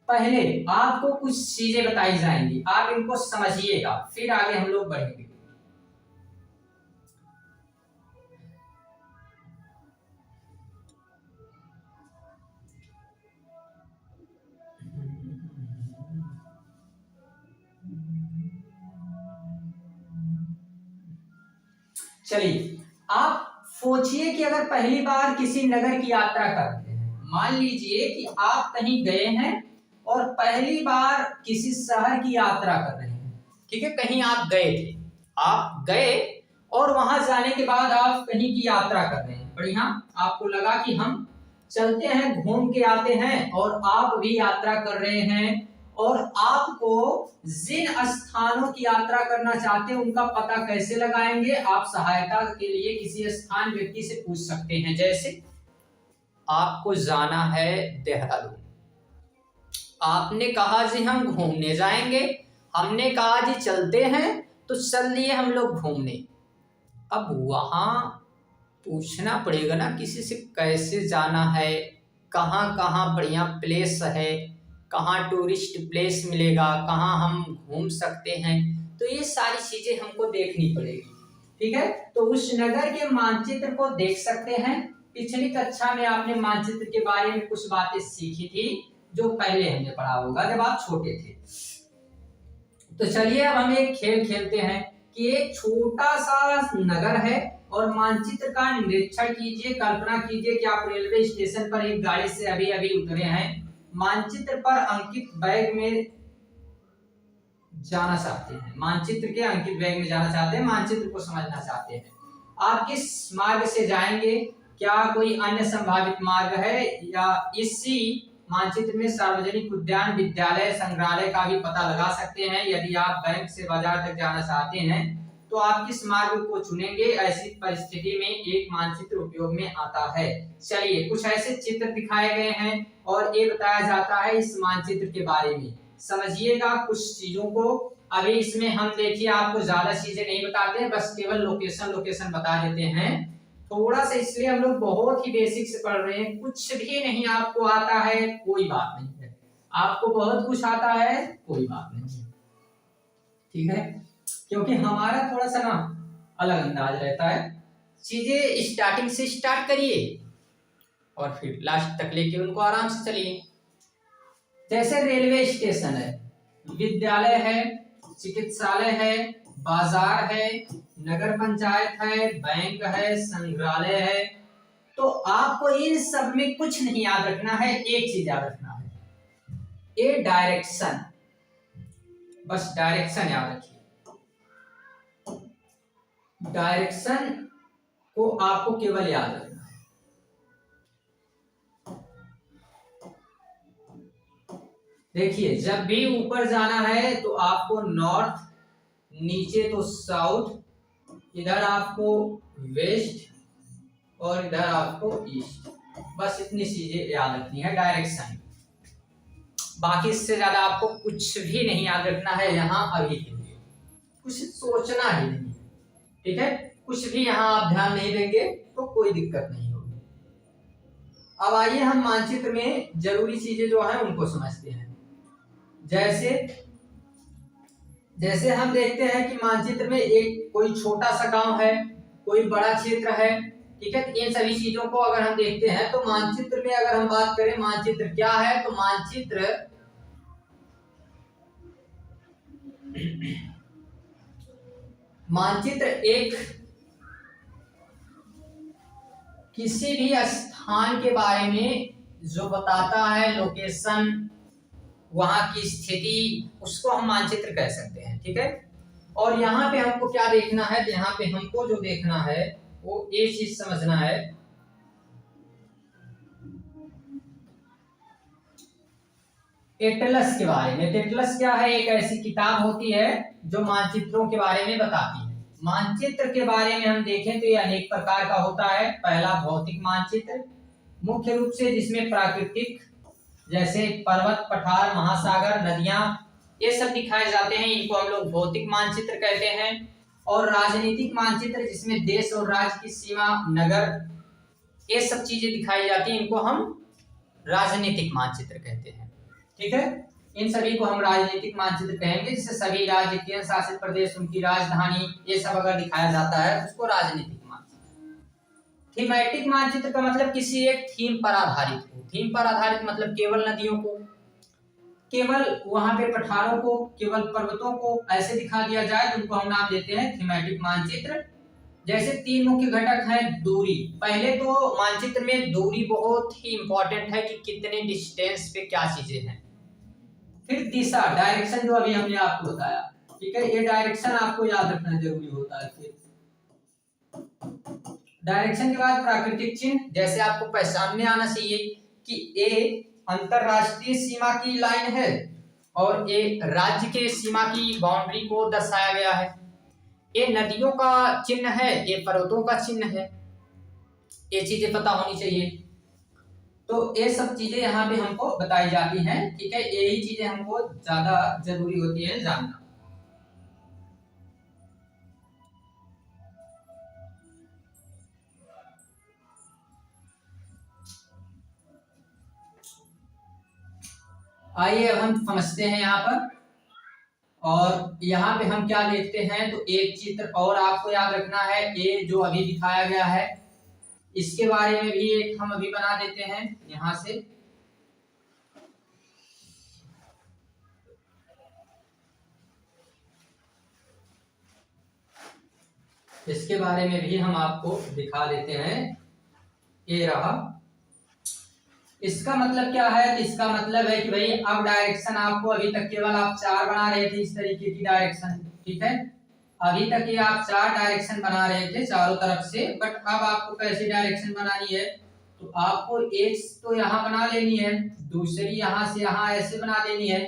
पहले आपको कुछ चीजें बताई जाएंगी, आप इनको समझिएगा फिर आगे हम लोग बढ़ेंगे। चलिए आप सोचिए कि अगर पहली बार किसी नगर की यात्रा करते हैं, मान लीजिए कि आप कहीं गए हैं और पहली बार किसी शहर की यात्रा कर रहे हैं, ठीक है, कहीं आप गए थे, आप गए और वहां जाने के बाद आप कहीं की यात्रा कर रहे हैं, बढ़िया, आपको लगा कि हम चलते हैं, घूम के आते हैं, और आप भी यात्रा कर रहे हैं, और आपको जिन स्थानों की यात्रा करना चाहते हैं उनका पता कैसे लगाएंगे, आप सहायता के लिए किसी स्थान व्यक्ति से पूछ सकते हैं। जैसे आपको जाना है देहरादून, आपने कहा जी हम घूमने जाएंगे, हमने कहा जी चलते हैं, तो चल लिए हम लोग घूमने। अब वहां पूछना पड़ेगा ना किसी से कैसे जाना है, कहाँ कहाँ बढ़िया प्लेस है, कहाँ टूरिस्ट प्लेस मिलेगा, कहाँ हम घूम सकते हैं, तो ये सारी चीजें हमको देखनी पड़ेगी, ठीक है। तो उस नगर के मानचित्र को देख सकते हैं। पिछली कक्षा में आपने मानचित्र के बारे में कुछ बातें सीखी थी जो पहले हमने पढ़ा होगा जब आप छोटे थे। तो चलिए अब हम एक खेल खेलते हैं कि एक छोटा सा नगर है और मानचित्र का निरीक्षण कीजिए। कल्पना कीजिए कि आप रेलवे स्टेशन पर एक गाड़ी से अभी अभी उतरे हैं, मानचित्र पर अंकित बैग में जाना चाहते हैं, मानचित्र के अंकित बैग में जाना चाहते हैं, मानचित्र को समझना चाहते हैं। आप किस मार्ग से जाएंगे, क्या कोई अन्य संभावित मार्ग है, या इसी मानचित्र में सार्वजनिक उद्यान, विद्यालय, संग्रहालय का भी पता लगा सकते हैं। यदि आप बैंक से बाजार तक जाना चाहते हैं तो आप किस मार्ग को चुनेंगे, ऐसी परिस्थिति में एक मानचित्र उपयोग में आता है। चलिए कुछ ऐसे चित्र दिखाए गए हैं और ये बताया जाता है इस मानचित्र के बारे में, समझिएगा कुछ चीजों को। अभी इसमें हम देखिए आपको ज्यादा चीजें नहीं बताते हैं, बस केवल लोकेशन बता देते हैं। थोड़ा सा इसलिए हम लोग बहुत ही बेसिक से पढ़ रहे हैं, कुछ भी नहीं आपको आता है कोई बात नहीं है, आपको बहुत कुछ आता है कोई बात नहीं, ठीक है, क्योंकि हमारा थोड़ा सा ना अलग अंदाज रहता है। चीजें स्टार्टिंग से स्टार्ट करिए और फिर लास्ट तक लेके उनको आराम से चलिए। जैसे रेलवे स्टेशन है, विद्यालय है, चिकित्सालय है, बाजार है, नगर पंचायत है, बैंक है, संग्रहालय है, तो आपको इन सब में कुछ नहीं याद रखना है, एक चीज याद रखना है, ये डायरेक्शन, बस डायरेक्शन याद रखिए। डायरेक्शन को आपको केवल याद रखना है। देखिए जब भी ऊपर जाना है तो आपको नॉर्थ, नीचे तो साउथ, इधर आपको वेस्ट और इधर आपको ईस्ट, बस इतनी चीजें याद रखनी है डायरेक्शन। बाकी इससे ज्यादा आपको कुछ भी नहीं याद रखना है यहाँ अभी के लिए, कुछ सोचना ही नहीं, ठीक है, कुछ भी यहाँ आप ध्यान नहीं देंगे तो कोई दिक्कत नहीं होगी। अब आइए हम मानचित्र में जरूरी चीजें जो है उनको समझते हैं। जैसे हम देखते हैं कि मानचित्र में एक कोई छोटा सा गांव है, कोई बड़ा क्षेत्र है, ठीक है, इन सभी चीजों को अगर हम देखते हैं तो मानचित्र में अगर हम बात करें मानचित्र क्या है, तो मानचित्र एक किसी भी स्थान के बारे में जो बताता है, लोकेशन, वहां की स्थिति, उसको हम मानचित्र कह सकते हैं, ठीक है। और यहाँ पे हमको क्या देखना है, यहाँ पे हमको जो देखना है वो ये चीज समझना है, एटलस के बारे में। एटलस क्या है, एक ऐसी किताब होती है जो मानचित्रों के बारे में बताती है। मानचित्र के बारे में हम देखें तो ये अनेक प्रकार का होता है। पहला भौतिक मानचित्र, मुख्य रूप से जिसमें प्राकृतिक जैसे पर्वत, पठार, महासागर, नदियां, ये सब दिखाए जाते हैं, इनको हम लोग भौतिक मानचित्र कहते हैं। और राजनीतिक मानचित्र जिसमें देश और राज्य की सीमा, नगर, ये सब चीजें दिखाई जाती हैं, इनको हम राजनीतिक मानचित्र कहते हैं, ठीक है। इन सभी को हम राजनीतिक मानचित्र कहेंगे, जिससे सभी राज्य, केंद्र शासित प्रदेश, उनकी राजधानी, ये सब अगर दिखाया जाता है उसको राजनीतिक मानचित्र। थीमेटिक मानचित्र का मतलब किसी एक थीम पर आधारित हो। थीम पर आधारित मतलब केवल नदियों को, केवल वहां पे पठारों को, केवल पर्वतों को ऐसे दिखा दिया जाए तो उनको हम नाम देते हैं थीमेटिक मानचित्र। जैसे 3 मुख्य घटक हैं दूरी। पहले तो मानचित्र में दूरी बहुत ही इंपॉर्टेंट है कि कितने डिस्टेंस पे क्या चीजें हैं। फिर दिशा, डायरेक्शन, जो अभी हमने आपको बताया, ठीक है, ये डायरेक्शन आपको याद रखना जरूरी होता है। फिर डायरेक्शन के बाद प्राकृतिक चिन्ह, जैसे आपको पहचान में आना चाहिए कि ए अंतरराष्ट्रीय सीमा की लाइन है और ए राज्य के सीमा की बाउंड्री को दर्शाया गया है। ये नदियों का चिन्ह है, ये पर्वतों का चिन्ह है। ये चीजें पता होनी चाहिए। तो ये सब चीजें यहाँ पे हमको बताई जाती हैं, ठीक है, यही चीजें हमको ज्यादा जरूरी होती है जानना। आइए अब हम समझते हैं यहाँ पर। और यहाँ पे हम क्या देखते हैं, तो एक चित्र और आपको याद रखना है, ये जो अभी दिखाया गया है इसके बारे में भी एक हम अभी बना देते हैं यहाँ से। इसके बारे में भी हम आपको दिखा देते हैं। ये रहा, इसका मतलब क्या है, इसका मतलब है कि भाई अब डायरेक्शन आपको, अभी तक केवल आप 4 बना रहे थे इस तरीके की डायरेक्शन, ठीक है, अभी तक ये आप 4 डायरेक्शन बना रहे थे चारों तरफ से, बट अब आपको कैसी डायरेक्शन बनानी है, तो आपको एक तो यहाँ बना लेनी है, दूसरी यहाँ से यहाँ ऐसे बना देनी है,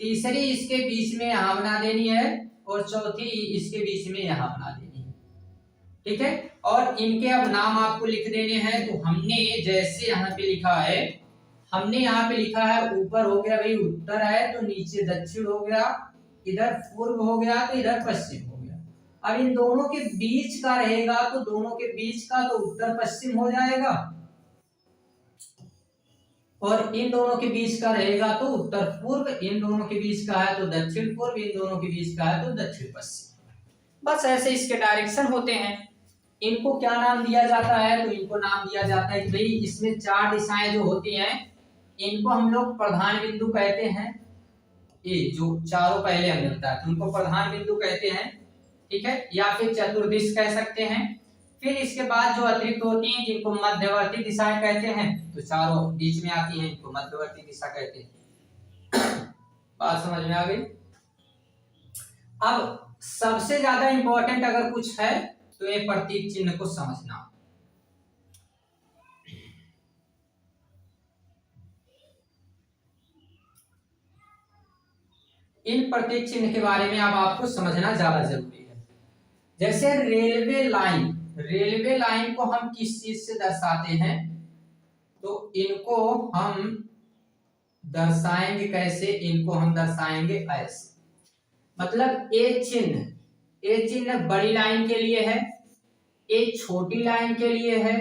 तीसरी इसके बीच में यहाँ बना देनी है और चौथी इसके बीच में यहाँ बना देनी है, ठीक है। और इनके अब नाम आपको लिख देने हैं। तो हमने जैसे यहाँ पे लिखा है, हमने यहाँ पे लिखा है ऊपर हो गया भाई उत्तर है, तो नीचे दक्षिण हो गया, इधर पूर्व हो गया, तो इधर पश्चिम हो गया। अब इन दोनों के बीच का रहेगा, तो दोनों के बीच का तो उत्तर पश्चिम हो जाएगा, और इन दोनों के बीच का रहेगा तो उत्तर पूर्व, इन दोनों के बीच का है तो दक्षिण पूर्व, इन दोनों के बीच का है तो दक्षिण पश्चिम। बस ऐसे इसके डायरेक्शन होते हैं। इनको क्या नाम दिया जाता है, तो इनको नाम दिया जाता है कि भाई इसमें 4 दिशाएं जो होती हैं इनको हम लोग प्रधान बिंदु कहते हैं। ये जो चारों पहले हमने बताया तो उनको प्रधान बिंदु कहते हैं, ठीक है, या फिर चतुर्दिश कह सकते हैं। फिर इसके बाद जो अतिरिक्त होती हैं जिनको मध्यवर्ती दिशाएं कहते हैं, तो चारों बीच में आती हैं, इनको मध्यवर्ती दिशा कहते हैं। बात समझ में आ गई। अब सबसे ज्यादा इंपॉर्टेंट अगर कुछ है तो ये प्रतीक चिन्ह को समझना। इन प्रतीक चिन्ह के बारे में अब आपको समझना ज्यादा जरूरी है। जैसे रेलवे लाइन, रेलवे लाइन को हम किस चीज से दर्शाते हैं, तो इनको हम दर्शाएंगे कैसे, इनको हम दर्शाएंगे ऐसे। मतलब ए चिन्ह बड़ी लाइन के लिए है, ए छोटी लाइन के लिए है,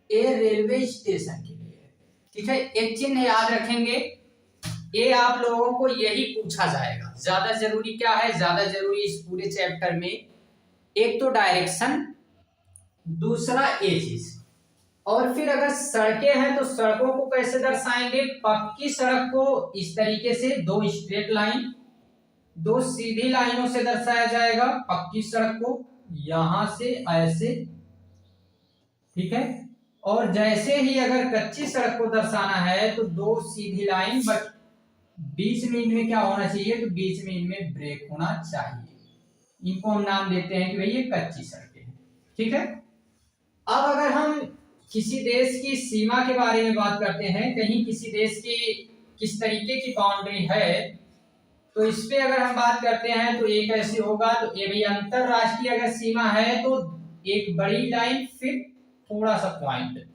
ए रेलवे स्टेशन के लिए है, ठीक है। एक चिन्ह याद रखेंगे, ये आप लोगों को यही पूछा जाएगा। ज्यादा जरूरी क्या है, ज्यादा जरूरी इस पूरे चैप्टर में एक तो डायरेक्शन, दूसरा ये चीज, और फिर अगर सड़कें हैं तो सड़कों को कैसे दर्शाएंगे। पक्की सड़क को इस तरीके से 2 स्ट्रेट लाइन, 2 सीधी लाइनों से दर्शाया जाएगा पक्की सड़क को, यहां से ऐसे, ठीक है। और जैसे ही अगर कच्ची सड़क को दर्शाना है तो 2 सीधी लाइन, बट बीच में इनमें क्या होना चाहिए, तो बीच में इनमें ब्रेक होना चाहिए। इनको हम नाम देते हैं कि भाई ये कच्ची सड़कें हैं, ठीक है। अब अगर हम किसी देश की सीमा के बारे में बात करते हैं, कहीं किसी देश की किस तरीके की बाउंड्री है, तो इस पे अगर हम बात करते हैं तो एक ऐसे होगा, तो ये भी अंतरराष्ट्रीय अगर सीमा है तो एक बड़ी लाइन फिर थोड़ा सा पॉइंट,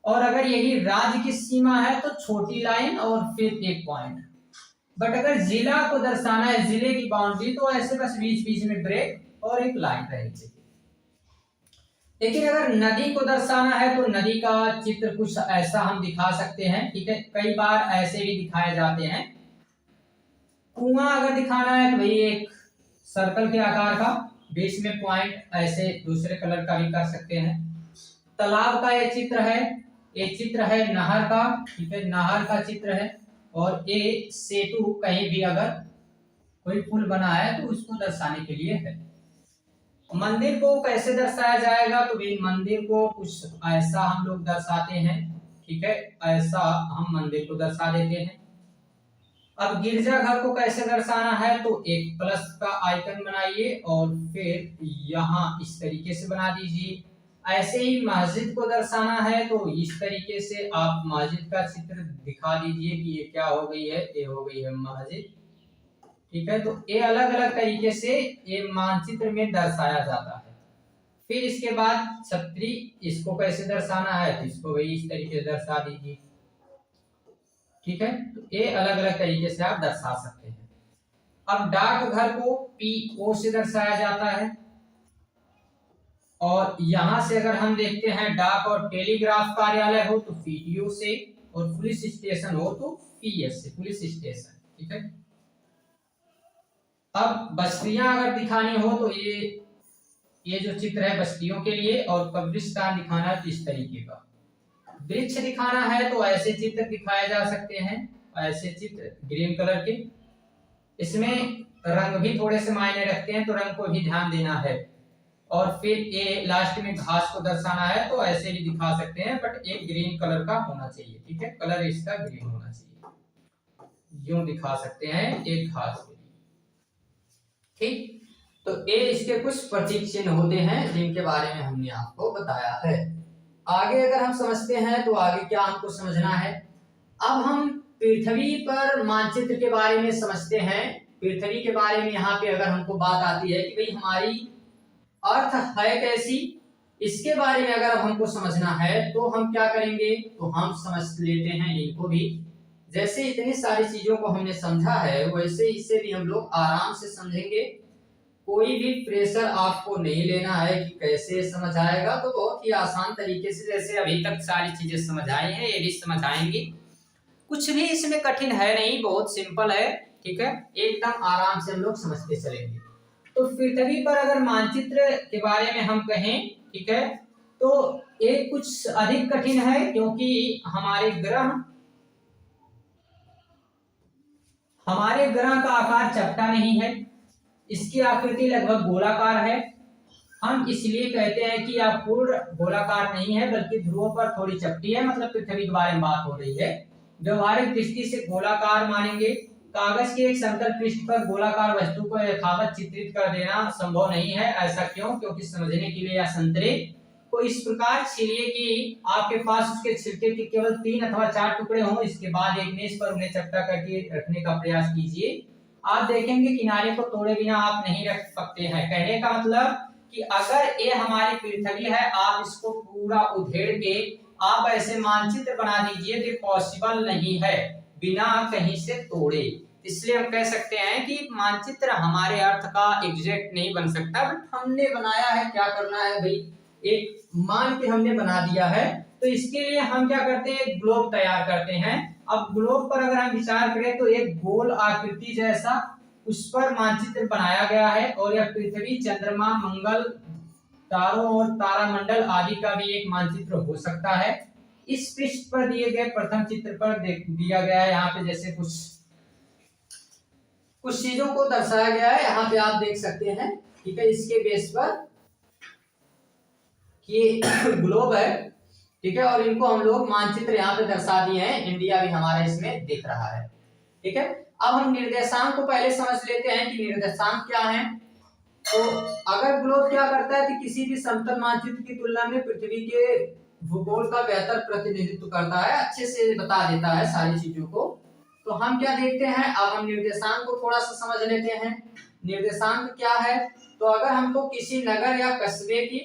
और अगर यही राज्य की सीमा है तो छोटी लाइन और फिर एक पॉइंट। बट अगर जिला को दर्शाना है, जिले की बाउंड्री, तो ऐसे बस बीच बीच में ब्रेक और एक लाइन रहेगी। लेकिन अगर नदी को दर्शाना है तो नदी का चित्र कुछ ऐसा हम दिखा सकते हैं, ठीक है, कई बार ऐसे भी दिखाए जाते हैं। कुआं अगर दिखाना है तो भाई एक सर्कल के आकार का, बीच में पॉइंट ऐसे दूसरे कलर का भी कर सकते हैं। तालाब का ये चित्र है, एक चित्र है नहर का, ठीक है, नहर का चित्र है। और ये सेतु, कहीं भी अगर कोई पुल बना है तो उसको दर्शाने के लिए है। मंदिर को कैसे दर्शाया जाएगा, तो भाई मंदिर को कुछ ऐसा हम लोग दर्शाते हैं, ठीक है, ऐसा हम मंदिर को दर्शा देते हैं। अब गिरजाघर को कैसे दर्शाना है, तो एक प्लस का आइकन बनाइए और फिर यहाँ इस तरीके से बना दीजिए। ऐसे ही मस्जिद को दर्शाना है तो इस तरीके से आप मस्जिद का चित्र दिखा दीजिए कि ये क्या हो गई है, ये हो गई है मस्जिद, ठीक है। तो ये अलग अलग तरीके से ये मानचित्र में दर्शाया जाता है। फिर इसके बाद छतरी, इसको कैसे दर्शाना है, तो इसको भी इस तरीके से दर्शा दीजिए, ठीक है। तो ये अलग अलग तरीके से आप दर्शा सकते हैं। अब डाकघर को पीओ से दर्शाया जाता है, और यहां से अगर हम देखते हैं डाक और टेलीग्राफ कार्यालय हो तो पीटीओ से, और पुलिस स्टेशन हो तो पीएस से, पुलिस स्टेशन, ठीक है। अब बस्तियां अगर दिखानी हो तो ये जो चित्र है बस्तियों के लिए, और कब्रिस्तान दिखाना है तो इस तरीके का। वृक्ष दिखाना है तो ऐसे चित्र दिखाए जा सकते हैं, ऐसे चित्र ग्रीन कलर के। इसमें रंग भी थोड़े से मायने रखते हैं तो रंग को भी ध्यान देना है। और फिर ये लास्ट में घास को दर्शाना है तो ऐसे भी दिखा सकते हैं, बट एक ग्रीन कलर का होना चाहिए, ठीक है, कलर इसका ग्रीन होना चाहिए। यूं दिखा सकते हैं एक घास के लिए, ठीक। तो ये इसके कुछ प्रतीक चिन्ह होते हैं जिनके बारे में हमने आपको बताया है। आगे अगर हम समझते हैं तो आगे क्या हमको समझना है। अब हम पृथ्वी पर मानचित्र के बारे में समझते हैं। पृथ्वी के बारे में यहाँ पे अगर हमको बात आती है कि भाई हमारी अर्थ है कैसी, इसके बारे में अगर हमको समझना है तो हम क्या करेंगे, तो हम समझ लेते हैं इनको भी। जैसे इतनी सारी चीजों को हमने समझा है वैसे इसे भी हम लोग आराम से समझेंगे। कोई भी प्रेशर आपको नहीं लेना है कि कैसे समझ आएगा, तो बहुत ही आसान तरीके से जैसे अभी तक सारी चीजें समझ आई हैं ये भी समझ आएंगी। कुछ भी इसमें कठिन है नहीं, बहुत सिंपल है, ठीक है, एकदम आराम से हम लोग समझते चलेंगे। तो पृथ्वी पर अगर मानचित्र के बारे में हम कहें, ठीक है, तो ये कुछ अधिक कठिन है क्योंकि हमारे ग्रह का आकार चपटा नहीं है, इसकी आकृति लगभग गोलाकार है। हम इसलिए कहते हैं कि यह पूर्ण गोलाकार नहीं है बल्कि ध्रुवों पर थोड़ी चपटी है, मतलब पृथ्वी के बारे में बात हो रही है। व्यवहारिक दृष्टि से गोलाकार मानेंगे। कागज के एक समतल पृष्ठ पर गोलाकार वस्तु को यथावत चित्रित कर देना संभव नहीं है। ऐसा क्यों, क्योंकि समझने के लिए या संतरे को इस प्रकार छीलिए कि आपके पास उसके छिलके के केवल 3 अथवा 4 टुकड़े हों। इसके बाद एक मेज पर उन्हें चपटा करके रखने का प्रयास कीजिए। आप देखेंगे किनारे को तोड़े बिना आप नहीं रख सकते हैं। कहने का मतलब कि अगर ये हमारी पृथ्वी है, आप इसको पूरा उधेड़ के आप ऐसे मानचित्र बना दीजिए कि पॉसिबल नहीं है बिना कहीं से तोड़े। इसलिए हम कह सकते हैं कि मानचित्र हमारे अर्थ का एग्जैक्ट नहीं बन सकता, बट हमने बनाया है। क्या करना है भाई, एक मान के हमने बना दिया है, तो इसके लिए हम क्या करते हैं, एक ग्लोब तैयार करते हैं। अब ग्लोब पर अगर हम विचार करें तो एक गोल आकृति जैसा उस पर मानचित्र बनाया गया है, और यह पृथ्वी, चंद्रमा, मंगल, तारों और तारामंडल आदि का भी एक मानचित्र हो सकता है। इस पृष्ठ पर दिए गए प्रथम चित्र पर दिया गया है, यहाँ पे जैसे कुछ चीजों को दर्शाया गया है, यहाँ पे आप देख सकते हैं, ठीक है। इसके बेस पर ये ग्लोब है, ठीक है, और इनको हम लोग मानचित्र यहाँ पे दर्शा दिए हैं। इंडिया भी हमारा इसमें दिख रहा है, ठीक है। अब हम निर्देशांक को पहले समझ लेते हैं कि निर्देशांक क्या है। तो अगर ग्लोब क्या करता है कि किसी भी समतल मानचित्र की तुलना में पृथ्वी के भूगोल का बेहतर प्रतिनिधित्व करता है, अच्छे से बता देता है सारी चीजों को। तो हम क्या देखते हैं, अब हम निर्देशांक को थोड़ा सा समझ लेते हैं। निर्देशांक क्या है, तो अगर हमको किसी नगर या कस्बे की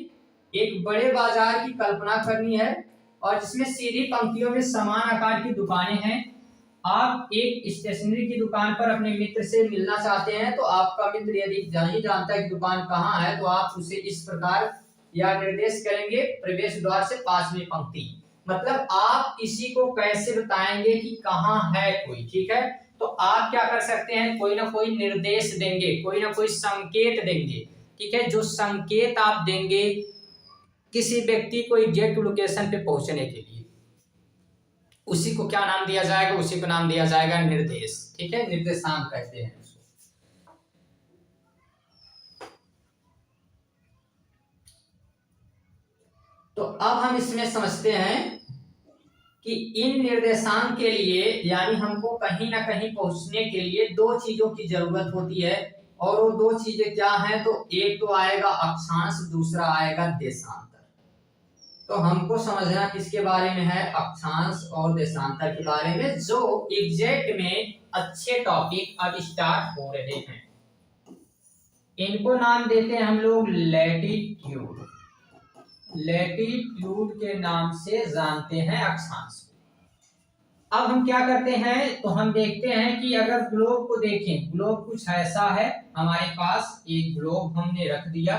एक बड़े बाजार की कल्पना करनी है और जिसमें सीधी पंक्तियों में समान आकार की दुकानें हैं, आप एक स्टेशनरी की दुकान पर अपने मित्र से मिलना चाहते हैं, तो आपका मित्र यदि नहीं जानता है कि दुकान कहाँ है, तो आप उसे इस प्रकार या निर्देश करेंगे, प्रवेश द्वार से 5वीं पंक्ति। मतलब आप किसी को कैसे बताएंगे कि कहाँ है कोई, ठीक है। तो आप क्या कर सकते हैं, कोई ना कोई निर्देश देंगे, कोई ना कोई संकेत देंगे, ठीक है। जो संकेत आप देंगे किसी व्यक्ति को एग्जैक्ट लोकेशन पे पहुंचने के लिए, उसी को क्या नाम दिया जाएगा, उसी को नाम दिया जाएगा निर्देश, ठीक है। निर्देशांक कहते हैं उसको। तो अब हम इसमें समझते हैं कि इन निर्देशांक के लिए यानी हमको कहीं ना कहीं पहुंचने के लिए दो चीजों की जरूरत होती है, और वो दो चीजें क्या हैं, तो एक तो आएगा अक्षांश, दूसरा आएगा देशांतर। तो हमको समझना किसके बारे में है, अक्षांश और देशांतर के बारे में, जो एग्जैक्ट में अच्छे टॉपिक अब स्टार्ट हो रहे हैं। इनको नाम देते हैं हम लोग लैटिट्यूड। लैटिट्यूड के नाम से जानते हैं अक्षांश। अब हम क्या करते हैं, तो हम देखते हैं कि अगर ग्लोब को देखें, ग्लोब कुछ ऐसा है, हमारे पास एक ग्लोब हमने रख दिया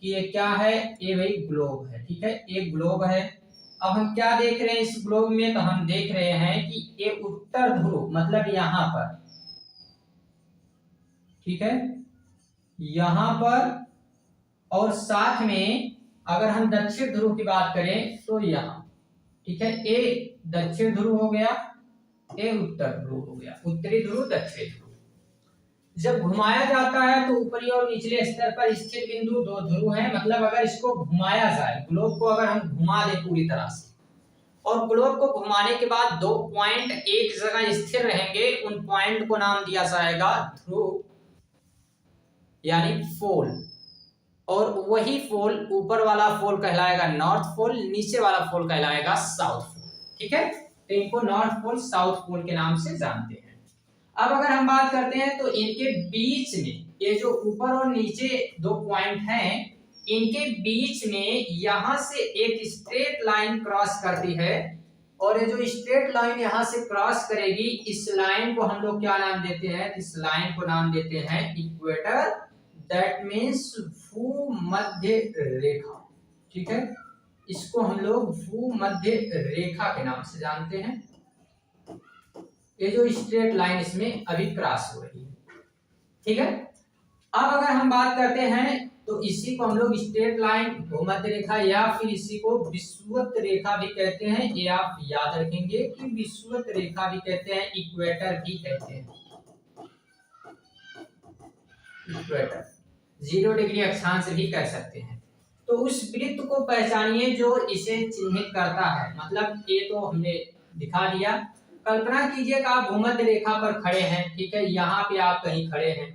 कि ये क्या है, ये भाई ग्लोब है, ठीक है, एक ग्लोब है। अब हम क्या देख रहे हैं इस ग्लोब में, तो हम देख रहे हैं कि ये उत्तर ध्रुव मतलब यहाँ पर, ठीक है, यहाँ पर, और साथ में अगर हम दक्षिण ध्रुव की बात करें तो यहाँ, ठीक है, ये दक्षिण ध्रुव हो गया, ये उत्तर ध्रुव हो गया, उत्तरी ध्रुव दक्षिणी ध्रुव। जब घुमाया जाता है तो ऊपरी और निचले स्तर पर स्थित बिंदु दो ध्रुव है, मतलब अगर इसको घुमाया जाए, ग्लोब को अगर हम घुमा दें पूरी तरह से, और ग्लोब को घुमाने के बाद दो पॉइंट एक जगह स्थिर रहेंगे, उन पॉइंट को नाम दिया जाएगा ध्रुव यानी पोल, और वही पोल, ऊपर वाला पोल कहलाएगा नॉर्थ पोल, नीचे वाला पोल कहलाएगा साउथ पोल, ठीक है। तो इनको नॉर्थ पोल साउथ पोल के नाम से जानते हैं। अब अगर हम बात करते हैं तो इनके बीच में, ये जो ऊपर और नीचे दो पॉइंट हैं, इनके बीच में यहां से एक स्ट्रेट लाइन क्रॉस करती है, और ये जो स्ट्रेट लाइन यहां से क्रॉस करेगी, इस लाइन को हम लोग क्या नाम देते हैं, इस लाइन को नाम देते हैं इक्वेटर, दैट मीन्स भूमध्य रेखा, ठीक है, इसको हम लोग भूमध्य रेखा के नाम से जानते हैं। ये जो स्ट्रेट लाइन इसमें अभी क्रॉस हो रही है, ठीक है। अब अगर हम बात करते हैं तो इसी को हम लोग स्ट्रेट लाइन, भूमध्य रेखा, या फिर इसी को विषुवत रेखा भी कहते हैं, ये आप याद रखेंगे कि विषुवत रेखा भी कहते हैं, इक्वेटर भी कहते हैं, इक्वेटर 0 डिग्री अक्षांश भी कह सकते हैं। तो उस वृत्त को पहचानिए जो इसे चिन्हित करता है, मतलब ये तो हमने दिखा दिया। कल्पना कीजिए कि आप भूमध्य रेखा पर खड़े हैं, ठीक है, यहाँ पे आप कहीं खड़े हैं,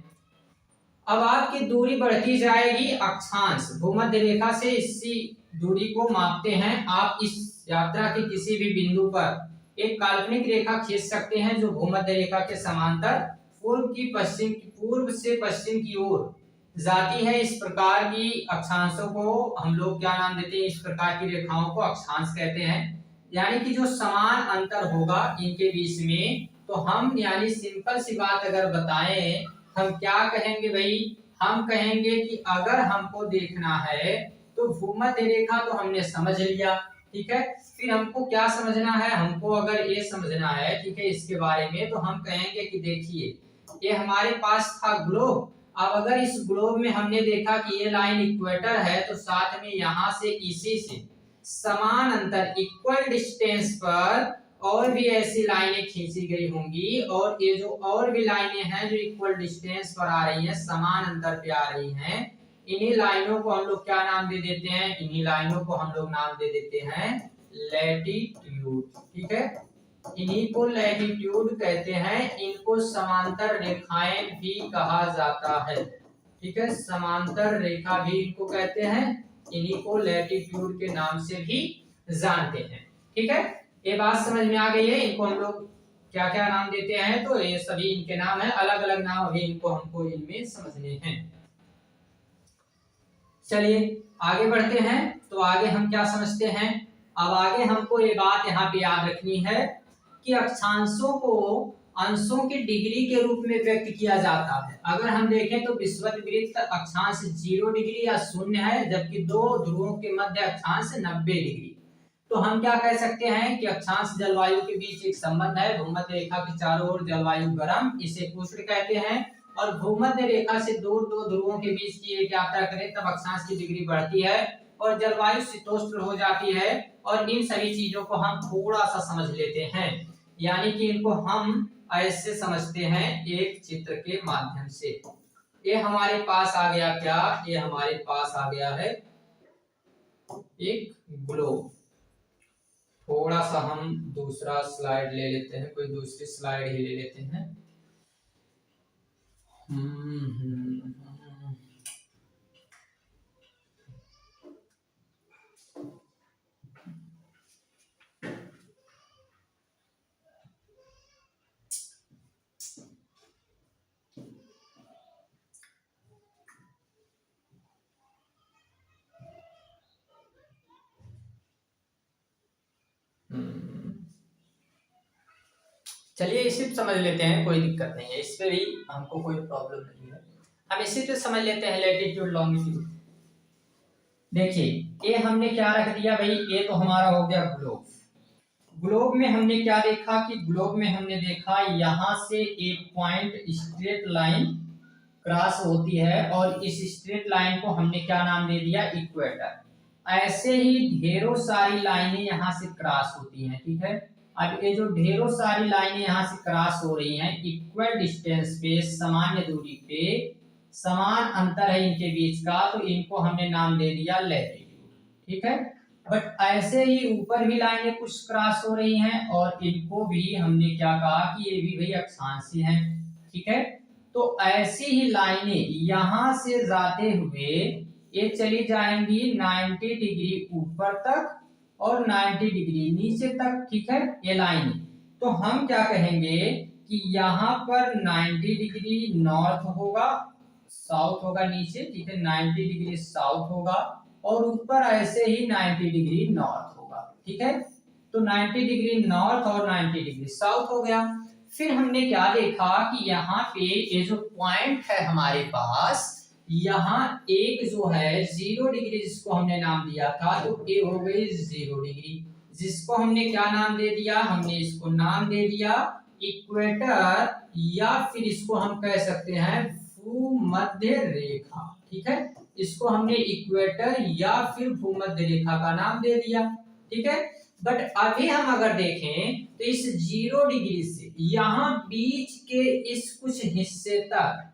अब आपकी दूरी बढ़ती जाएगी, अक्षांश भूमध्य रेखा से इसी दूरी को मापते हैं। आप इस यात्रा के किसी भी बिंदु पर एक काल्पनिक रेखा खींच सकते हैं जो भूमध्य रेखा के समांतर पूर्व से पश्चिम की ओर जाती है। इस प्रकार की अक्षांशों को हम लोग क्या नाम देते हैं, इस प्रकार की रेखाओं को अक्षांश कहते हैं। यानी कि जो समान अंतर होगा इनके बीच में, तो हम यानी सिंपल सी बात अगर बताएं, हम क्या कहेंगे भाई, हम कहेंगे कि अगर हमको देखना है तो भूमध्य रेखा तो हमने समझ लिया, ठीक है, फिर हमको क्या समझना है, हमको अगर ये समझना है, ठीक है, इसके बारे में, तो हम कहेंगे कि देखिए ये हमारे पास था ग्लोब। अब अगर इस ग्लोब में हमने देखा कि ये लाइन इक्वेटर है, तो साथ में यहाँ से इसी से समान अंतर इक्वल डिस्टेंस पर और भी ऐसी लाइनें खींची गई होंगी, और ये जो और भी लाइनें हैं जो इक्वल डिस्टेंस पर आ रही हैं, समान अंतर पे आ रही हैं, इन्हीं लाइनों को हम लोग क्या नाम दे देते हैं, इन्हीं लाइनों को हम लोग नाम दे देते हैं लैटिट्यूड, ठीक है, इन्हीं को लैटिट्यूड कहते हैं। इनको समांतर रेखाएं भी कहा जाता है, ठीक है, समांतर रेखा भी इनको कहते हैं, इन्हीं को लैटिट्यूड के नाम से भी जानते हैं, ठीक है। ये बात समझ में आ गई है, इनको हम लोग क्या क्या नाम देते हैं, तो ये सभी इनके नाम है, अलग अलग नाम अभी इनको हमको इनमें समझने हैं। चलिए आगे बढ़ते हैं, तो आगे हम क्या समझते हैं, अब आगे हमको ये बात यहाँ पे याद रखनी है कि अक्षांशों को अंशों की डिग्री के रूप में व्यक्त किया जाता है। अगर हम देखें तो विषुवत वृत्त अक्षांश 0 डिग्री या 0 है, जबकि दो ध्रुवों के मध्य अक्षांश 90 डिग्री। तो हम क्या कह सकते हैं कि अक्षांश जलवायु के बीच एक संबंध है, भूमध्य रेखा के चारों ओर जलवायु गर्म, इसे उष्ण कहते हैं, और भूमध्य रेखा से दूर दो ध्रुवों के बीच की एक यात्रा करें तब अक्षांश की डिग्री बढ़ती है और जलवायु शीतोष्ण हो जाती है। और इन सभी चीजों को हम थोड़ा सा समझ लेते हैं, यानी कि इनको हम ऐसे समझते हैं एक चित्र के माध्यम से। ये हमारे पास आ गया क्या, ये हमारे पास आ गया है एक ग्लोब। थोड़ा सा हम दूसरा स्लाइड ले लेते हैं, कोई दूसरी स्लाइड ही ले लेते हैं। चलिए इसे समझ लेते हैं, कोई दिक्कत नहीं है, इस पे भी हमको कोई प्रॉब्लम नहीं है। हम इसी पे समझ लेते हैं लैटिट्यूड लॉन्गिट्यूड। देखिए ये हमने क्या रख दिया भाई, ये तो हमारा हो गया ग्लोब। ग्लोब में हमने क्या देखा कि ग्लोब में हमने देखा यहां से एक पॉइंट स्ट्रेट लाइन क्रॉस होती है और इस स्ट्रेट लाइन को हमने क्या नाम दे दिया, इक्वेटर। ऐसे ही ढेरों सारी लाइनें यहां से क्रॉस होती हैं, ठीक है। अब ये जो ढेरों सारी लाइनें यहां से क्रॉस हो रही हैं इक्वल डिस्टेंस पे, सामान्य दूरी पे, समान अंतर है इनके बीच का, तो इनको हमने नाम दे दिया लैटिट्यूड, ठीक है। बट ऐसे ही ऊपर भी लाइनें कुछ क्रॉस हो रही हैं और इनको भी हमने क्या कहा कि ये भी भाई अक्षांशी हैं, ठीक है। तो ऐसी ही लाइनें यहां से जाते हुए ये चली जाएंगी 90 डिग्री ऊपर तक और 90 डिग्री नीचे तक, ठीक है ये लाइन। तो हम क्या कहेंगे कि यहाँ पर 90 डिग्री नॉर्थ होगा, साउथ होगा नीचे, ठीक है, 90 डिग्री साउथ होगा और ऊपर ऐसे ही 90 डिग्री नॉर्थ होगा, ठीक है। तो 90 डिग्री नॉर्थ और 90 डिग्री साउथ हो गया। फिर हमने क्या देखा कि यहाँ पे ये जो पॉइंट है हमारे पास, यहाँ एक जो है 0 डिग्री जिसको हमने नाम दिया था, तो ये हो गई 0 डिग्री, जिसको हमने क्या नाम दे दिया, हमने इसको नाम दे दिया इक्वेटर, या फिर इसको हम कह सकते हैं भूमध्य रेखा, ठीक है। इसको हमने इक्वेटर या फिर भूमध्य रेखा का नाम दे दिया, ठीक है। बट अभी हम अगर देखें तो इस 0 डिग्री से यहाँ बीच के इस कुछ हिस्से तक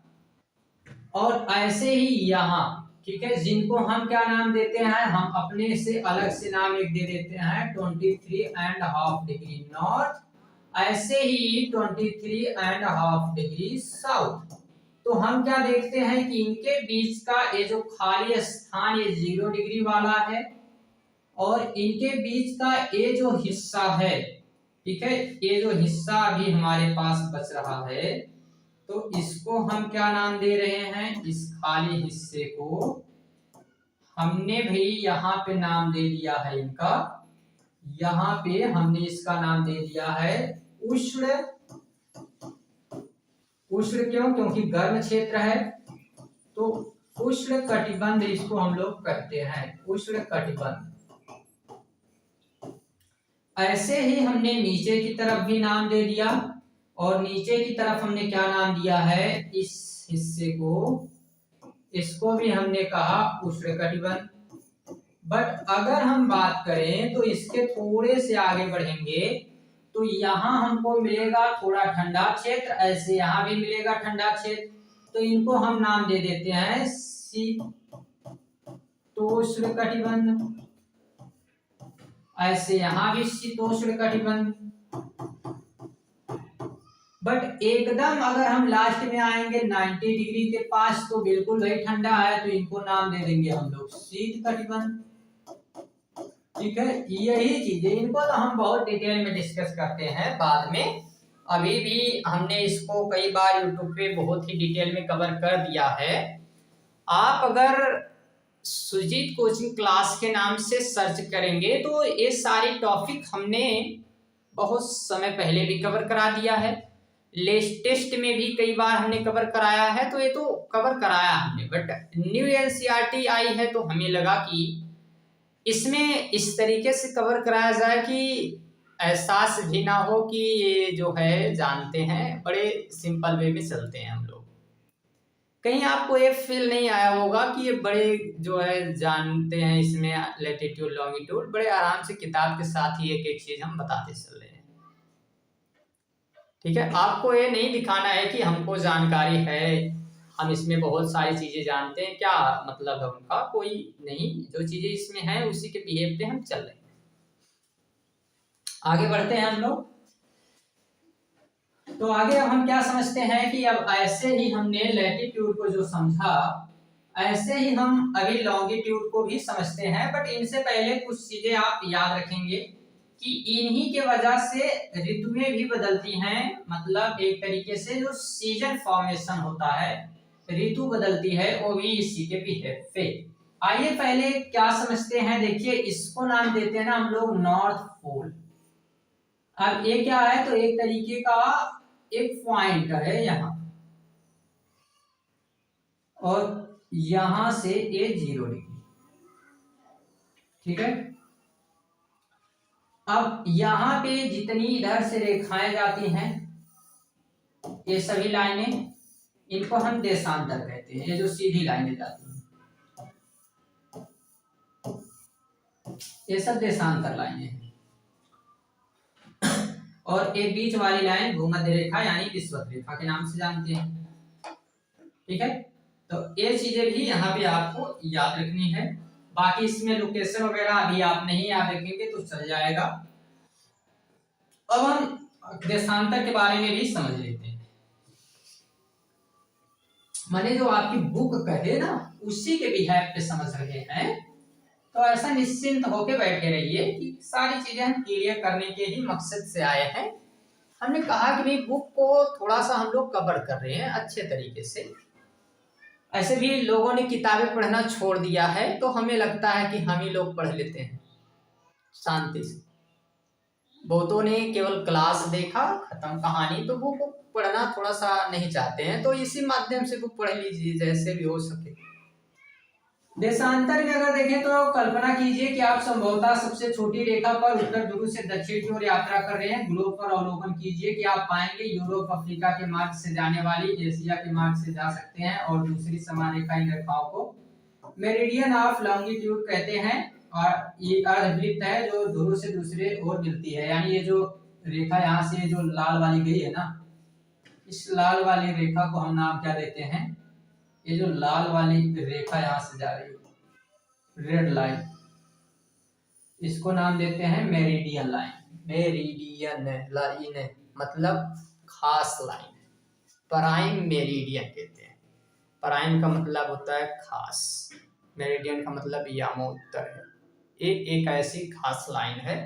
और ऐसे ही यहाँ, ठीक है, जिनको हम क्या नाम देते हैं, हम अपने से अलग से नाम एक दे देते हैं 23.5 डिग्री नॉर्थ, ऐसे ही 23.5 डिग्री साउथ। तो हम क्या देखते हैं कि इनके बीच का ये जो खाली स्थान ये 0 डिग्री वाला है और इनके बीच का ये जो हिस्सा है, ठीक है, ये जो हिस्सा अभी हमारे पास बच रहा है, तो इसको हम क्या नाम दे रहे हैं, इस खाली हिस्से को हमने भी यहाँ पे नाम दे दिया है इनका, यहाँ पे हमने इसका नाम दे दिया है उष्ण। उष्ण क्यों, क्योंकि गर्म क्षेत्र है, तो उष्ण कटिबंध इसको हम लोग कहते हैं, उष्ण कटिबंध। ऐसे ही हमने नीचे की तरफ भी नाम दे दिया और नीचे की तरफ हमने क्या नाम दिया है, इस हिस्से को, इसको भी हमने कहा उष्णकटिबंध। बट अगर हम बात करें तो इसके थोड़े से आगे बढ़ेंगे तो यहाँ हमको मिलेगा थोड़ा ठंडा क्षेत्र, ऐसे यहाँ भी मिलेगा ठंडा क्षेत्र, तो इनको हम नाम दे देते हैं शीतोष्ण कटिबंध। ऐसे यहाँ भी शीतोष्ण कटिबंध। बट एकदम अगर हम लास्ट में आएंगे 90 डिग्री के पास तो बिल्कुल भाई ठंडा है, तो इनको नाम दे देंगे हम लोग शीत कटिबंध, ठीक है। यही चीजें, इनको तो हम बहुत डिटेल में डिस्कस करते हैं बाद में, अभी भी हमने इसको कई बार यूट्यूब पे बहुत ही डिटेल में कवर कर दिया है। आप अगर सुजीत कोचिंग क्लास के नाम से सर्च करेंगे तो ये सारी टॉपिक हमने बहुत समय पहले भी कवर करा दिया है, लेटेस्ट में भी कई बार हमने कवर कराया है, तो ये तो कवर कराया हमने। बट न्यू एनसीईआरटी आई है तो हमें लगा कि इसमें इस तरीके से कवर कराया जाए कि एहसास भी ना हो कि ये जो है जानते हैं, बड़े सिंपल वे में चलते हैं हम लोग। कहीं आपको ये फील नहीं आया होगा कि ये बड़े जो है जानते हैं इसमें लैटिट्यूड लॉन्गिट्यूड, बड़े आराम से किताब के साथ ही एक एक चीज हम बताते चल रहे हैं, ठीक है। आपको ये नहीं दिखाना है कि हमको जानकारी है, हम इसमें बहुत सारी चीजें जानते हैं, क्या मतलब है उनका, कोई नहीं, जो चीजें इसमें हैं उसी के बिहेव पे हम चल रहे हैं। आगे बढ़ते हैं हम लोग। तो आगे अब हम क्या समझते हैं कि अब ऐसे ही हमने लैटिट्यूड को जो समझा, ऐसे ही हम अभी लॉन्गिट्यूड को भी समझते हैं। बट इनसे पहले कुछ चीजें आप याद रखेंगे कि इन्हीं के वजह से ऋतुएं भी बदलती हैं, मतलब एक तरीके से जो सीजन फॉर्मेशन होता है, ऋतु बदलती है, वो भी इसी के बिहेव पे। आइए पहले क्या समझते हैं, देखिए इसको नाम देते हैं ना हम लोग नॉर्थ पोल। अब ये क्या है, तो एक तरीके का एक पॉइंट है यहाँ, और यहां से ये 0 डिग्री, ठीक है। अब यहां पे जितनी इधर से रेखाएं जाती हैं, ये सभी लाइनें, इनको हम देशांतर कहते हैं। ये जो सीधी लाइनें जाती हैं, ये सब देशांतर लाइनें हैं। और एक बीच वाली लाइन भूमध्य रेखा यानी विषुवत रेखा के नाम से जानते हैं, ठीक है। तो ये चीजें भी यहाँ पे आपको याद रखनी है। बाकी इसमें लोकेशन वगैरह अभी आप नहीं याद रखेंगे तो चल जाएगा। अब हम देशांतर के बारे में भी समझ लेते हैं। माने जो आपकी बुक कहे ना, उसी के बिहेव पे समझ रहे हैं, तो ऐसा निश्चिंत होके बैठे रहिए कि सारी चीजें हम क्लियर करने के ही मकसद से आए हैं। हमने कहा कि भाई बुक को थोड़ा सा हम लोग कवर कर रहे हैं अच्छे तरीके से। ऐसे भी लोगों ने किताबें पढ़ना छोड़ दिया है, तो हमें लगता है कि हम ही लोग पढ़ लेते हैं शांति से। बहुतों ने केवल क्लास देखा, खत्म कहानी, तो बुक पढ़ना थोड़ा सा नहीं चाहते हैं, तो इसी माध्यम से बुक पढ़ लीजिए जैसे भी हो सके। देशांतर में अगर देखें तो कल्पना कीजिए कि आप संभवतः सबसे छोटी रेखा पर उत्तर ध्रुव से दक्षिण की ओर यात्रा कर रहे हैं। ग्लोब पर अवलोकन कीजिए कि आप पाएंगे यूरोप अफ्रीका के मार्ग से जाने वाली एशिया के मार्ग से जा सकते हैं, और दूसरी समान रेखा इन रेखाओं को मेरिडियन ऑफ लॉन्गिट्यूड कहते हैं। और ये अर्धवृत्त है जो ध्रुव से दूसरे ओर मिलती है, यानी ये जो रेखा यहाँ से जो लाल वाली गई है ना, इस लाल वाली रेखा को हम नाम क्या देते हैं, ये जो लाल वाली रेखा यहाँ से जा रही है, रेड लाइन, इसको नाम देते हैं मेरिडियन लाइन। मेरिडियन लाइन मतलब खास लाइन, प्राइम मेरिडियन कहते हैं। प्राइम का मतलब होता है खास, मेरिडियन का मतलब यामोत्तर है। एक ऐसी खास लाइन है।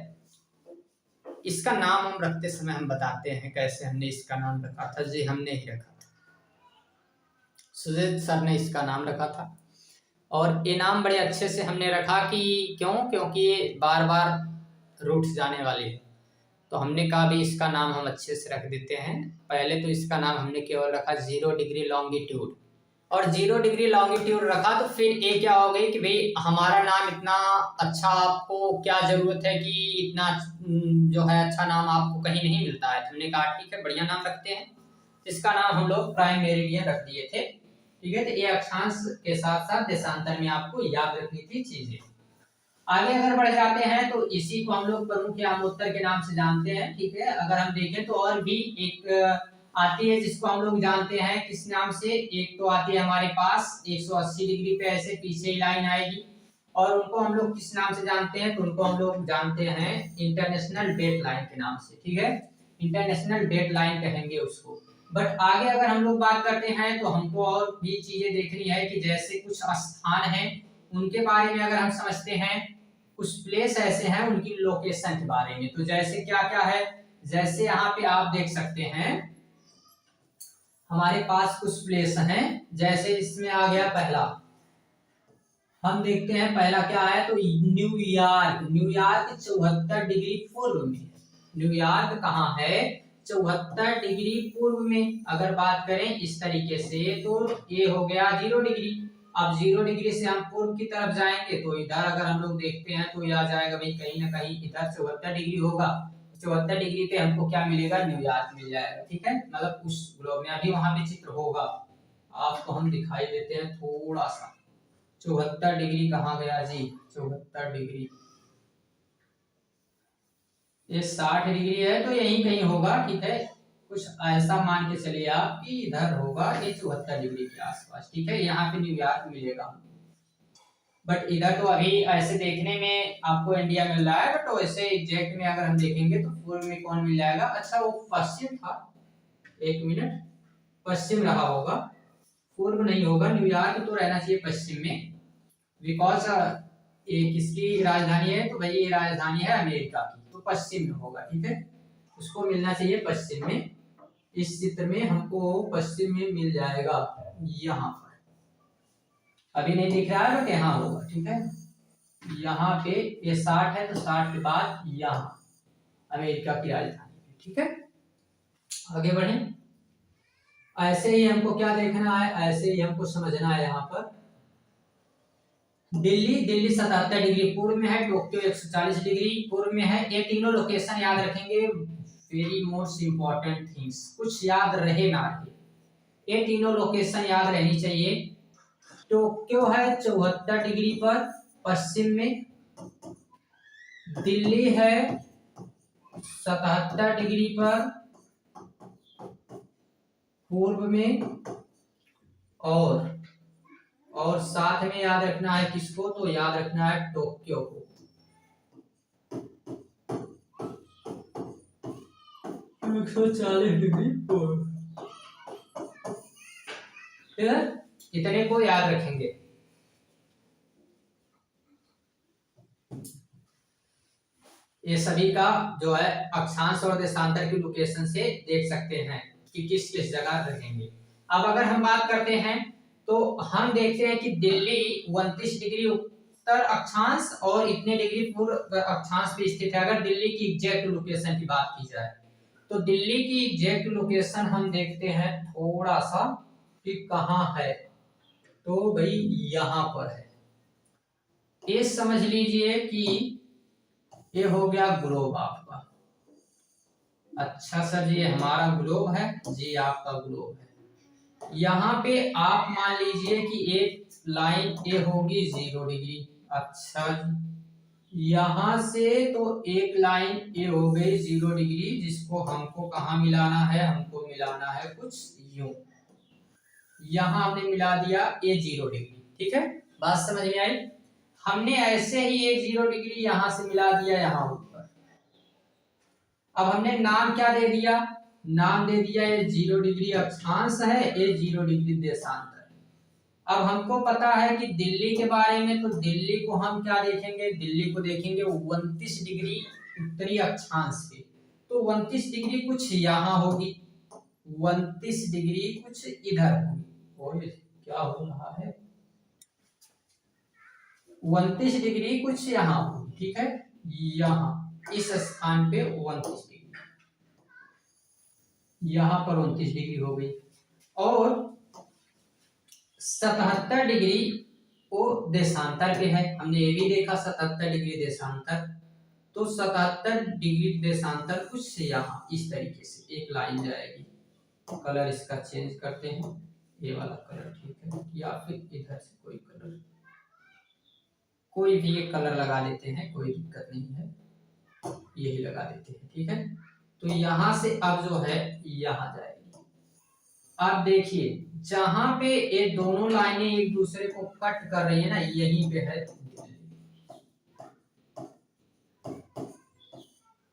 इसका नाम हम रखते समय हम बताते हैं कैसे हमने इसका नाम रखा था। जी हमने ही रखा था, सुजीत सर ने इसका नाम रखा था। और ये नाम बड़े अच्छे से हमने रखा कि क्यों, क्योंकि ये बार बार रूठ जाने वाली है, तो हमने कहा भी इसका नाम हम अच्छे से रख देते हैं। पहले तो इसका नाम हमने केवल रखा 0 डिग्री लॉन्गिट्यूड, और 0 डिग्री लॉन्गिट्यूड रखा तो फिर ये क्या हो गई कि भाई हमारा नाम इतना अच्छा, आपको क्या जरूरत है कि इतना जो है अच्छा नाम आपको कहीं नहीं मिलता है। हमने कहा ठीक है बढ़िया नाम रखते हैं, इसका नाम हम लोग प्राइम मेरिडियन रख दिए थे, ठीक है। तो ये अक्षांश के साथ साथ देशांतर में आपको याद रखनी थी चीजें। आगे अगर बढ़ जाते हैं तो इसी को हम लोग प्रमुख यामोत्तर के नाम से जानते हैं, ठीक है। अगर हम देखें तो और भी एक आती है जिसको हम लोग जानते हैं किस नाम से, एक तो आती है हमारे पास 180 डिग्री पे ऐसे पीछे लाइन आएगी, और उनको हम लोग किस नाम से जानते हैं, तो उनको हम लोग जानते हैं इंटरनेशनल डेट लाइन के नाम से, ठीक है। इंटरनेशनल डेट लाइन कहेंगे उसको। बट आगे अगर हम लोग बात करते हैं तो हमको और भी चीजें देखनी है कि जैसे कुछ स्थान हैं उनके बारे में अगर हम समझते हैं, कुछ प्लेस ऐसे हैं उनकी लोकेशन के बारे में। तो जैसे क्या क्या है, जैसे यहाँ पे आप देख सकते हैं हमारे पास कुछ प्लेस हैं, जैसे इसमें आ गया पहला, हम देखते हैं पहला क्या है, तो न्यूयॉर्क। न्यूयॉर्क 74 डिग्री पूर्व में। न्यूयॉर्क कहाँ है, 74 डिग्री पूर्व में। अगर बात करें इस तरीके से तो ये हो गया 0 डिग्री। अब 0 डिग्री से हम पूर्व की तरफ जाएंगे तो इधर अगर हम लोग देखते हैं तो ये आ जाएगा भाई कहीं ना कहीं इधर 74 डिग्री होगा। 74 डिग्री पे हमको क्या मिलेगा, न्यूयॉर्क मिल जाएगा, ठीक है। मतलब उस ग्लोब में अभी वहां पे चित्र होगा, आपको हम दिखाई देते हैं थोड़ा सा। 74 डिग्री कहाँ गया जी, 74 डिग्री, ये 60 डिग्री है तो यहीं कहीं होगा, ठीक है। कुछ ऐसा मान के चलिए आप कि इधर होगा ये 74 डिग्री के आसपास, ठीक है। यहाँ पे न्यूयॉर्क मिलेगा, बट इधर तो अभी ऐसे देखने में आपको इंडिया मिल रहा है, बट वैसे एग्जैक्ट में अगर हम देखेंगे तो पूर्व में कौन मिल जाएगा? अच्छा वो पश्चिम था, एक मिनट, पश्चिम रहा होगा, पूर्व नहीं होगा। न्यूयॉर्क तो रहना चाहिए पश्चिम में, बिकॉज ये किसकी राजधानी है? तो भाई ये राजधानी है अमेरिका की, तो पश्चिम में होगा, ठीक है। उसको मिलना चाहिए पश्चिम में। इस चित्र में हमको पश्चिम में मिल जाएगा, यहाँ पर अभी नहीं दिख रहा है बट यहाँ होगा, ठीक है। यहाँ पे ये 60 है तो 60 के बाद यहाँ अमेरिका की राजधानी, ठीक है। आगे बढ़े। ऐसे ही हमको क्या देखना है, ऐसे ही हमको समझना है यहाँ पर दिल्ली 77 डिग्री पूर्व में है, टोक्यो 140 डिग्री पूर्व में है। ये तीनों लोकेशन याद रखेंगे, वेरी मोस्ट इंपॉर्टेंट थिंग्स, कुछ याद रहे ना रहे, ये तीनों लोकेशन याद रहनी चाहिए। टोक्यो है 74 डिग्री पर पश्चिम में, दिल्ली है 77 डिग्री पर पूर्व में, और साथ में याद रखना है किसको? तो याद रखना है टोक्यो को। 140 डिग्री पूर्व, इतने को याद रखेंगे। ये सभी का जो है अक्षांश और देशांतर की लोकेशन से देख सकते हैं कि किस किस जगह रहेंगे। अब अगर हम बात करते हैं तो हम देखते हैं कि दिल्ली 29 डिग्री उत्तर अक्षांश और इतने डिग्री पूर्व अक्षांश पे स्थित है। अगर दिल्ली की एग्जैक्ट लोकेशन की बात की जाए तो दिल्ली की एग्जैक्ट लोकेशन हम देखते हैं थोड़ा सा कि कहाँ है, तो भाई यहाँ पर है। ये समझ लीजिए कि ये हो गया ग्लोब आपका। अच्छा सर जी, ये हमारा ग्लोब है जी, आपका ग्लोब है। यहाँ पे आप मान लीजिए कि एक लाइन ये होगी 0 डिग्री। अच्छा जी, यहाँ से तो एक लाइन ये हो गई 0 डिग्री, जिसको हमको कहाँ मिलाना है? हमको मिलाना है कुछ यूं, यहाँ हमने मिला दिया ये 0 डिग्री, ठीक है। बात समझ में आई? हमने ऐसे ही एक 0 डिग्री यहाँ से मिला दिया यहाँ ऊपर। अब हमने नाम क्या दे दिया? नाम दे दिया ये 0 डिग्री अक्षांश है, ये 0 डिग्री देशांतर। अब हमको पता है कि दिल्ली के बारे में, तो दिल्ली को हम क्या देखेंगे? दिल्ली को देखेंगे 29 डिग्री उत्तरी अक्षांश पे, तो 29 डिग्री कुछ यहाँ होगी, 29 डिग्री कुछ इधर होगी। और क्या हो रहा है? 29 डिग्री कुछ यहाँ होगी, ठीक है। यहाँ इस स्थान पे 29 डिग्री, यहाँ पर 29 डिग्री हो गई। और 77 डिग्री वो देशांतर पे है, हमने ये भी देखा 77 डिग्री देशांतर। तो 77 डिग्री देशांतर कुछ यहाँ इस तरीके से एक लाइन जाएगी। कलर इसका चेंज करते हैं, ये वाला कलर ठीक है, या फिर इधर से कोई कलर, कोई भी एक कलर लगा देते हैं, कोई दिक्कत नहीं है, यही लगा देते हैं, ठीक है। तो यहाँ से अब जो है यहाँ जाएगी। आप देखिए जहां पे ये दोनों लाइनें एक दूसरे को कट कर रही है ना, यहीं पे है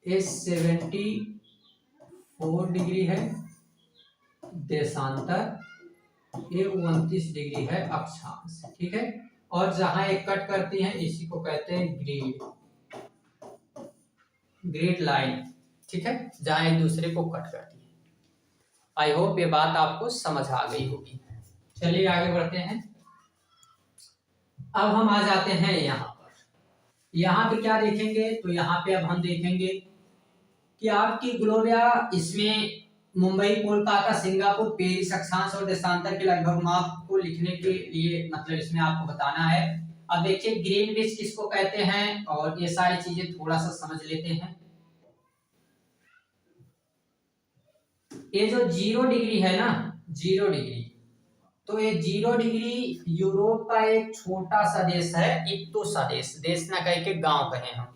ये 74 डिग्री है देशांतर, ये 29 डिग्री है अक्षांश, ठीक है। और जहां एक कट करती हैं इसी को कहते हैं ग्रिड लाइन, ठीक है, जहां एक दूसरे को कट करती है। आई होप ये बात आपको समझ आ गई होगी। चलिए आगे बढ़ते हैं। अब हम आ जाते हैं यहाँ पर। यहाँ पे क्या देखेंगे? तो यहाँ पे अब हम देखेंगे कि आपकी ग्लोबिया, इसमें मुंबई, कोलकाता, सिंगापुर, पेरिस अक्षांश और देशांतर के लगभग माप को लिखने के लिए, मतलब इसमें आपको बताना है। अब देखिए ग्रीनविच किसको कहते हैं, और ये सारी चीजें थोड़ा सा समझ लेते हैं। ये जो 0 डिग्री है ना, 0 डिग्री, तो ये 0 डिग्री यूरोप का एक छोटा सा देश है, इक्तोसा देश, देश ना कह के गांव कहें हम।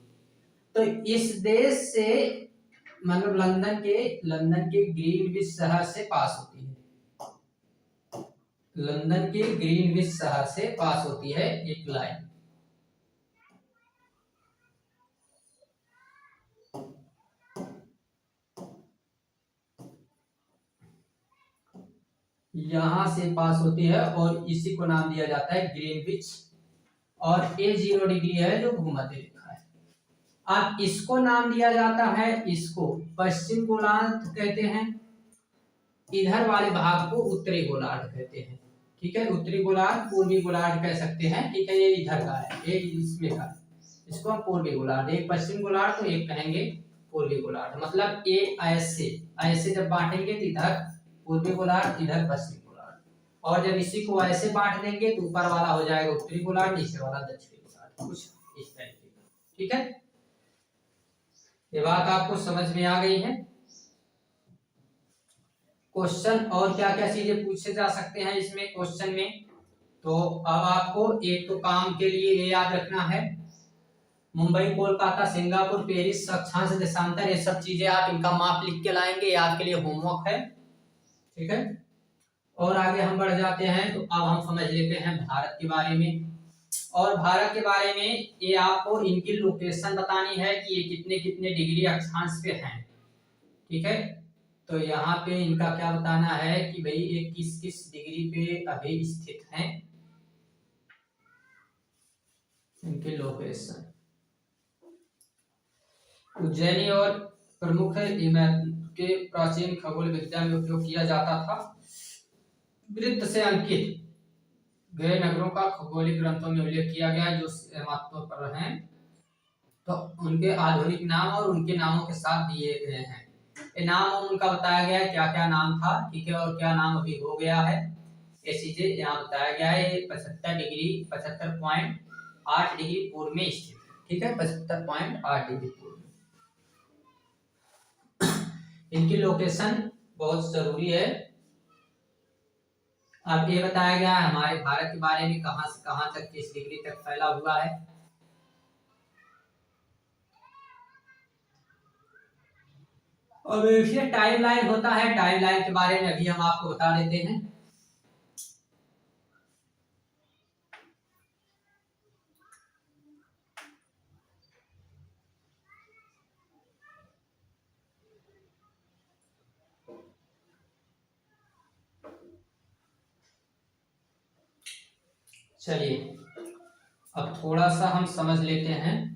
तो इस देश से मतलब लंदन के ग्रीनविच शहर से पास होती है। लंदन के ग्रीनविच शहर से पास होती है एक लाइन। यहां से पास होती है और इसी को नाम दिया जाता है ग्रीनविच। और ये 0 डिग्री है जो भूमध्य रेखा है। अब इसको नाम दिया जाता है, इसको पश्चिम गोलार्ध कहते हैं, इधर वाले भाग को उत्तरी गोलार्ध कहते हैं। ठीक है, उत्तरी गोलार्ध, पूर्वी गोलार्ध कह सकते हैं। ठीक है, ये इधर का है, ये इसमें का है, इसको हम पूर्वी गोलार्ध, एक पश्चिम गोलार्ध तो एक कहेंगे पूर्वी गोलार्ध। मतलब ये ऐसे ऐसे जब बांटेंगे तो इधर पूर्वी गोलार्ध, इधर पश्चिम गोलार्ध, और जब इसी को ऐसे बांट देंगे तो ऊपर वाला हो जाएगा उत्तरी गोलार्ध, नीचे वाला दक्षिणी गोलार्ध, कुछ इस तरीके का। ठीक है, ये बात आपको समझ में आ गई है। क्वेश्चन और क्या क्या चीजें पूछे जा सकते हैं इसमें क्वेश्चन में, तो अब आपको एक तो काम के लिए ये याद रखना है, मुंबई, कोलकाता, सिंगापुर, पेरिस, अक्षांश, देशांतर, ये सब चीजें आप इनका माप लिख के लाएंगे, ये आपके लिए होमवर्क है। ठीक है, और आगे हम बढ़ जाते हैं, तो अब हम समझ लेते हैं भारत के बारे में। और भारत के बारे में ये आपको इनकी लोकेशन बतानी है कि ये कितने कितने डिग्री अक्षांश पे हैं। ठीक है, तो यहाँ पे इनका क्या बताना है कि भाई ये किस किस डिग्री पे अभी स्थित हैं, इनके लोकेशन। उज्जैनी और प्रमुख के प्राचीन खगोल विद्या में उपयोग किया जाता था। वृत्त से अंकित गए नगरों का खगोलिक ग्रंथों में उल्लेख किया गया जो महत्वपूर्ण हैं, तो उनके आधुनिक नाम और उनके नामों के साथ दिए गए हैं। ये नाम उनका बताया गया है, क्या क्या नाम था। ठीक है, और क्या नाम अभी हो गया है, ये चीजें यहाँ बताया गया है। 75.8 डिग्री पूर्व में स्थित है। ठीक है, 75.8 डिग्री पूर्व में। इनकी लोकेशन बहुत जरूरी है। अब ये बताया गया है हमारे भारत के बारे में, कहां से कहां तक किस डिग्री तक फैला हुआ है। और फिर टाइमलाइन होता है, टाइमलाइन के बारे में अभी हम आपको बता देते हैं। चलिए अब थोड़ा सा हम समझ लेते हैं।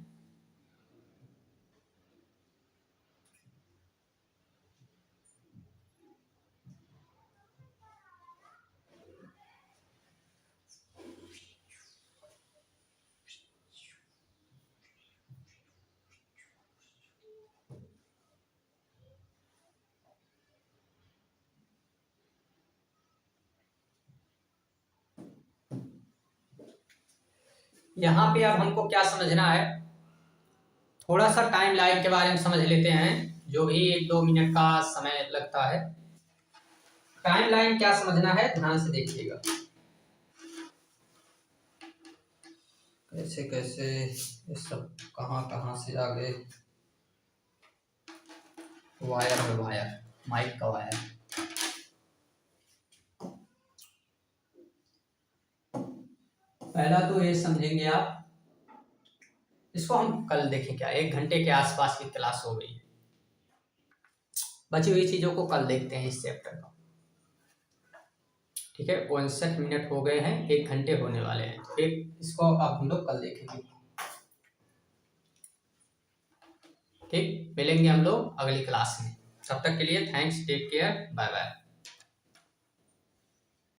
यहाँ पे अब हमको क्या समझना है, थोड़ा सा टाइम लाइन के बारे में समझ लेते हैं, जो भी 1-2 मिनट का समय लगता है। टाइम लाइन क्या समझना है, ध्यान से देखिएगा। कैसे कैसे ये सब कहाँ कहाँ से आ गए। वायर में वायर, माइक का वायर। पहला तो ये समझेंगे आप, इसको हम कल देखें, क्या 1 घंटे के आसपास की क्लास हो गई है, बची हुई चीजों को कल देखते हैं इस चैप्टर का। ठीक है, 59 मिनट हो गए हैं, 1 घंटे होने वाले हैं, फिर इसको अब हम लोग कल देखेंगे। ठीक, मिलेंगे हम लोग अगली क्लास में। तब तक के लिए thanks, take care, bye bye.